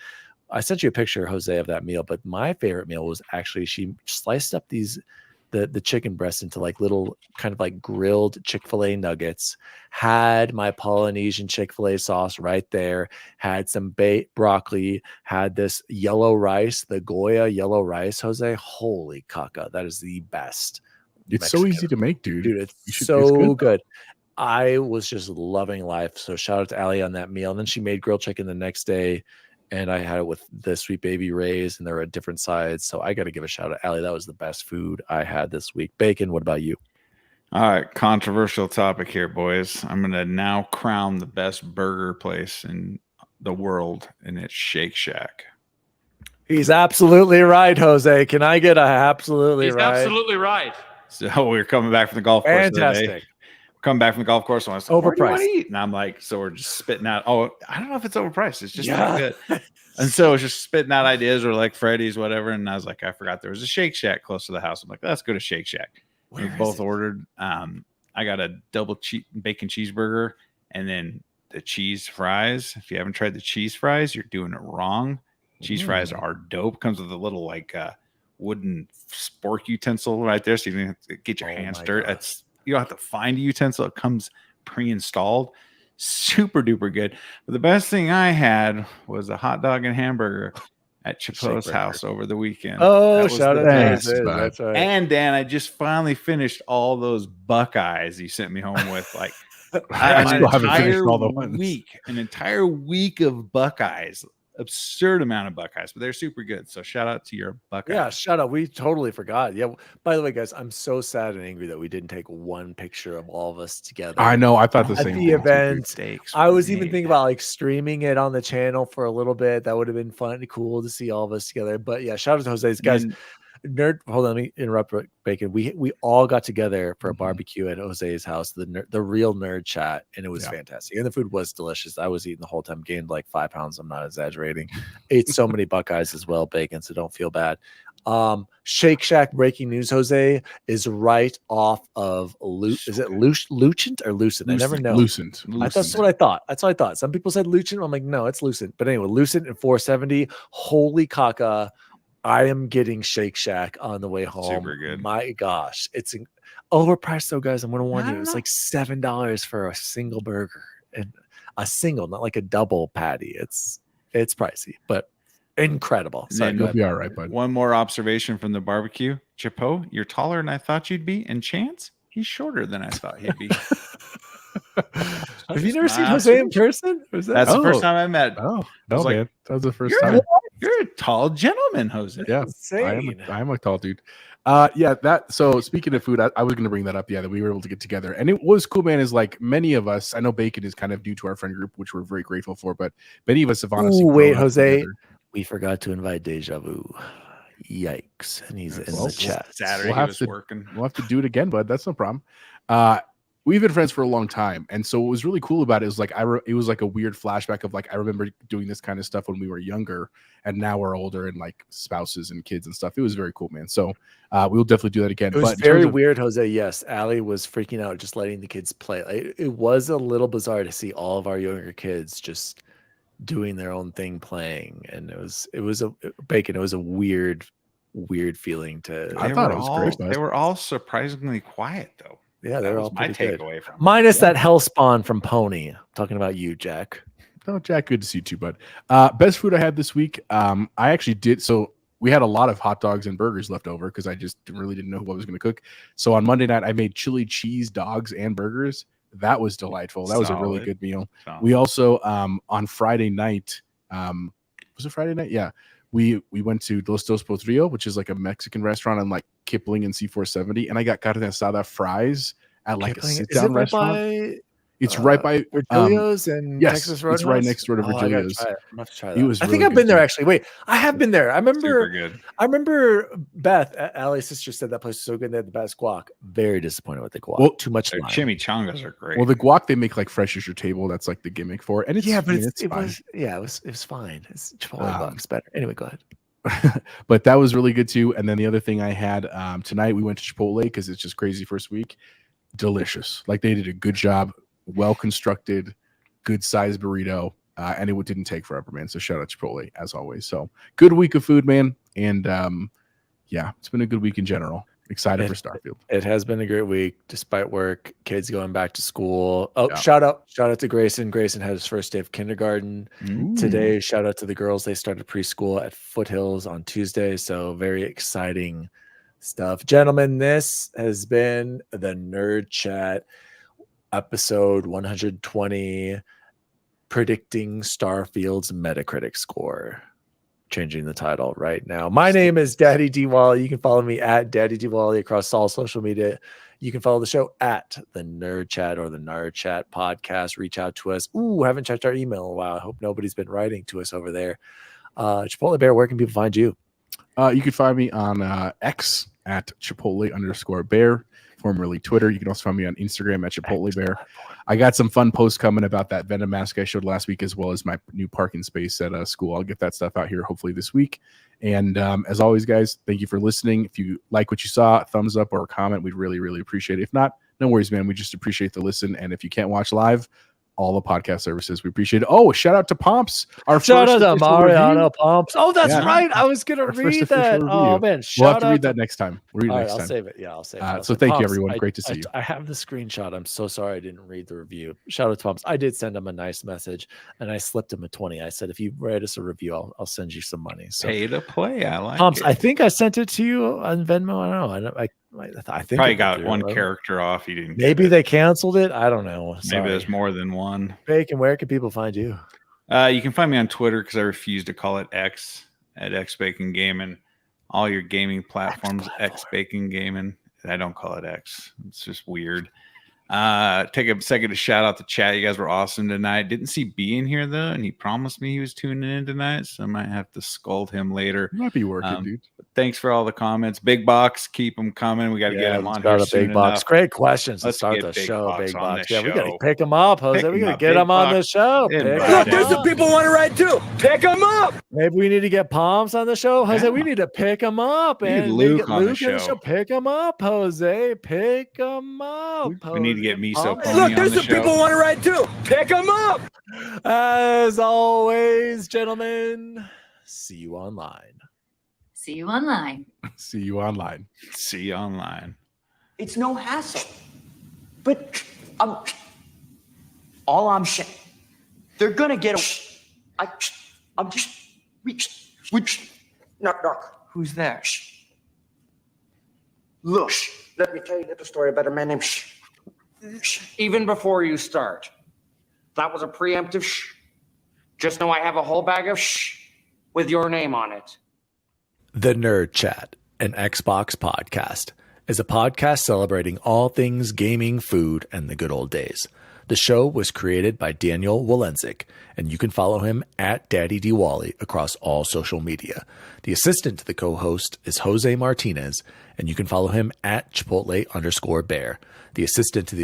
I sent you a picture, Jose, of that meal, but my favorite meal was actually she sliced up the chicken breast into like little kind of like grilled Chick-fil-A nuggets, had my Polynesian Chick-fil-A sauce right there, had some baked broccoli, had this yellow rice, the Goya yellow rice, Jose. Holy caca, that is the best. It's Mexican. So easy to make, dude. It's so good. I was just loving life. So shout out to Allie on that meal. And then she made grilled chicken the next day, and I had it with the Sweet Baby Rays, and there were different sides. So I got to give a shout out, Allie. That was the best food I had this week. Bacon, what about you? All right, controversial topic here, boys. I'm going to now crown the best burger place in the world, and it's Shake Shack. He's absolutely right, Jose. Can I get a absolutely He's right? Absolutely right. So we're coming back from the golf course. Fantastic. Come back from the golf course, and I was like, overpriced. And I'm like, so we're just spitting out. Oh, I don't know if it's overpriced. It's just not good. And so it's just spitting out ideas, or like Freddy's, whatever. And I was like, I forgot there was a Shake Shack close to the house. I'm like, let's go to Shake Shack. We both ordered. I got a double bacon cheeseburger, and then the cheese fries. If you haven't tried the cheese fries, you're doing it wrong. Cheese fries are dope. Comes with a little like wooden spork utensil right there, so you don't have to get your hands dirty. You don't have to find a utensil. It comes pre-installed. Super duper good. But the best thing I had was a hot dog and hamburger at Chipo's house over the weekend. Oh, shout out to that's right. And Dan, I just finally finished all those Buckeyes you sent me home with. Like I An still haven't finished entire all the ones. an entire week of Buckeyes, absurd amount of Buckeyes, but they're super good. So shout out to your Buckeyes. Yeah, shout out. We totally forgot. Yeah. By the way, guys, I'm so sad and angry that we didn't take one picture of all of us together. I know. I thought the at same the thing. event. Mistakes I were was even made. thinking about like streaming it on the channel for a little bit. That would have been fun and cool to see all of us together. But yeah, shout out to Jose's guys. And Nerd, hold on, let me interrupt Bacon. We all got together for a Mhm. barbecue at Jose's house, the real nerd chat, and it was Yeah. fantastic. And the food was delicious. I was eating the whole time, gained like 5 pounds. I'm not exaggerating. Ate so many Buckeyes as well, Bacon, so don't feel bad. Shake Shack breaking news, Jose, is right off of is it Lucent or Lucent? I never know. Lucent. That's what I thought. That's what I thought. Some people said Lucent. I'm like, no, it's Lucent. But anyway, Lucent and 470. Holy caca. I am getting Shake Shack on the way home. Super good. My gosh. It's overpriced though, guys. I'm going to warn I you. don't It's know. like $7 for a single burger, and a single, not like a double patty. It's pricey, but incredible. Sorry, then go You'll ahead. be all right, bud. one more observation from the barbecue. Chapeau, you're taller than I thought you'd be. And Chance, he's shorter than I thought he'd be. Have you never seen Nah, Jose in person? Or is that That's the first Oh. time I met. Oh, I no, was like, man. That was the first You're, time. you're a tall gentleman, Jose. Yeah, insane? I am a tall dude. Yeah, that. So speaking of food, I was going to bring that up. Yeah, that we were able to get together, and it was cool, man. Is like many of us. I know Bacon is kind of new to our friend group, which we're very grateful for. But many of us have honestly. Ooh, wait, grown up Jose. together. We forgot to invite Deja Vu. Yikes. And he's in Well, the chat. Saturday We'll he have was to- working. We'll have to do it again, bud. That's no problem. We've been friends for a long time, and so what was really cool about it is like it was like a weird flashback of like I remember doing this kind of stuff when we were younger, and now we're older and like spouses and kids and stuff. It was very cool, man. So we'll definitely do that again. It was But in very terms of- weird, Jose. Yes, Allie was freaking out just letting the kids play. It was a little bizarre to see all of our younger kids just doing their own thing playing, and it was a Bacon. It was a weird feeling to. I They thought were it was all- great, bud. They were all surprisingly quiet, though. Yeah, That they're was all my pretty good. takeaway from it. Minus that hell spawn from Pony. I'm talking about you, Jack. Oh, Jack, good to see you too, bud. Best food I had this week. I actually did. So we had a lot of hot dogs and burgers left over because I just really didn't know who I was going to cook. So on Monday night, I made chili cheese dogs and burgers. That was delightful. That was a really Solid. good meal. So, We also on Friday night, was it Friday night? Yeah. We went to Dos Potrillo, which is like a Mexican restaurant on like Kipling and C470, and I got carne asada fries at like Kipling- a sit is it down right restaurant. by It's right by Virgilio's and yes, Texas it's Roadhouse? right next door to Oh, I gotta Virgilio's. try it. I'm gonna have to try It that. was I think really I've good been there too. actually. Wait, I have been there. I super remember. good. I remember Beth, Allie's sister, said that place was so good. They had the best guac. Very disappointed with the guac. Well, Too much Their lime. chimichangas are great. Well, the guac they make like fresh as your table. That's like the gimmick for it. And it's Yeah, I but mean, it fine. was it was fine. It's Chipotle Um, guac's better. Anyway, go ahead. But that was really good too. And then the other thing I had tonight, we went to Chipotle because it's just crazy first week. Delicious. Like they did a good job, well constructed, good sized burrito. And it didn't take forever, man. So shout out Chipotle as always. So good week of food, man. And yeah, it's been a good week in general. Excited for Starfield. It has been a great week despite work, kids going back to school. Oh, Yeah. shout out to Grayson. Grayson had his first day of kindergarten Mm. today. Shout out to the girls. They started preschool at Foothills on Tuesday. So very exciting stuff. Gentlemen, this has been the Nerd Chat episode 120, predicting Starfield's Metacritic score. Changing the title right now. My name is DaddyDWALLY. You can follow me at DaddyDWALLY across all social media. You can follow the show at the Nerd Chat or the Nerd Chat podcast. Reach out to us. Ooh, haven't checked our email in a while. I hope nobody's been writing to us over there. Chipotle Bear, where can people find you? You can find me on X at Chipotle_Bear, formerly Twitter. You can also find me on Instagram at Chipotle Bear. I got some fun posts coming about that Venom mask I showed last week, as well as my new parking space at school. I'll get that stuff out here hopefully this week. And as always, guys, thank you for listening. If you like what you saw, thumbs up or a comment, we'd really, really appreciate it. If not, no worries, man. We just appreciate the listen. And if you can't watch live, all the podcast services, we appreciate it. Oh, shout out to Pomps. Our Shout first out to official Mariano review. Pomps. Oh, that's Yeah. right. I was going to Our first read official that. review. Oh, man. We'll have Shout to out read that next time. We'll read it All right, next I'll time. save it. Yeah, I'll save it. I'll So save it. thank you, Pomps, everyone. Great to see you. I have the screenshot. I'm so sorry I didn't read the review. Shout out to Pomps. I did send him a nice message, and I slipped him a 20. I said, if you write us a review, I'll send you some money. So, Pay to play. I like Pomps, it. I think I sent it to you on Venmo. I don't know. I I think Probably it got went one through. character off. He didn't. Maybe get it. they canceled it. I don't know. Maybe Sorry. there's more than one. Bacon, where can people find you? You can find me on Twitter because I refuse to call it X at X Bacon Gaming. All your gaming platforms, X Bacon Gaming. I don't call it X. It's just weird. Take a second to shout out the chat. You guys were awesome tonight. Didn't see B in here though, and he promised me he was tuning in tonight, so I might have to scold him later. Might be working, dude. Thanks for all the comments. Bigbox, keep them coming. We got to get him on here soon enough. Great questions to Let's start get the show, Bigbox on Bigbox. the Yeah, we got to show. pick him up, Jose. Pick We him got to up, get him on the Bigbox. show. Invite Pick him. him Look, There's some up. people want to ride too. Pick them up. Maybe we need to get Palms on the show, Jose. Yeah. We need to pick him up We need and Luke get on the Luke in show. Pick him up, Jose. Pick him up. We need to get Jose. Miso Palms. Pony Look, on there's the some show. people want to ride too. Pick them up. As always, gentlemen, see you online. See you online. See you online. See you online. It's no hassle. But all I'm saying, they're gonna get a. I'm just. Knock. Who's there? Look, let me tell you a little story about a man named. Even before you start, that was a preemptive. Just know I have a whole bag of with your name on it. The Nerd Chat, an Xbox podcast, is a podcast celebrating all things gaming, food, and the good old days. The show was created by Daniel Walenzik, and you can follow him at DaddyDWALLY across all social media. The assistant to the co-host is Jose Martinez, and you can follow him at Chipotle_bear. The assistant to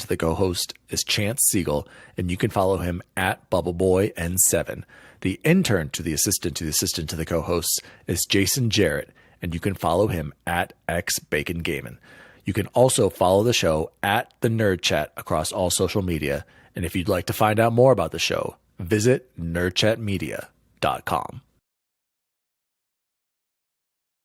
the co-host is Chance Siegel, and you can follow him at BubbleBoyN7. The intern to the assistant to the co-hosts is Jason Jarrett, and you can follow him at XBaconGaming. You can also follow the show at The Nerd Chat across all social media. And if you'd like to find out more about the show, visit nerdchatmedia.com.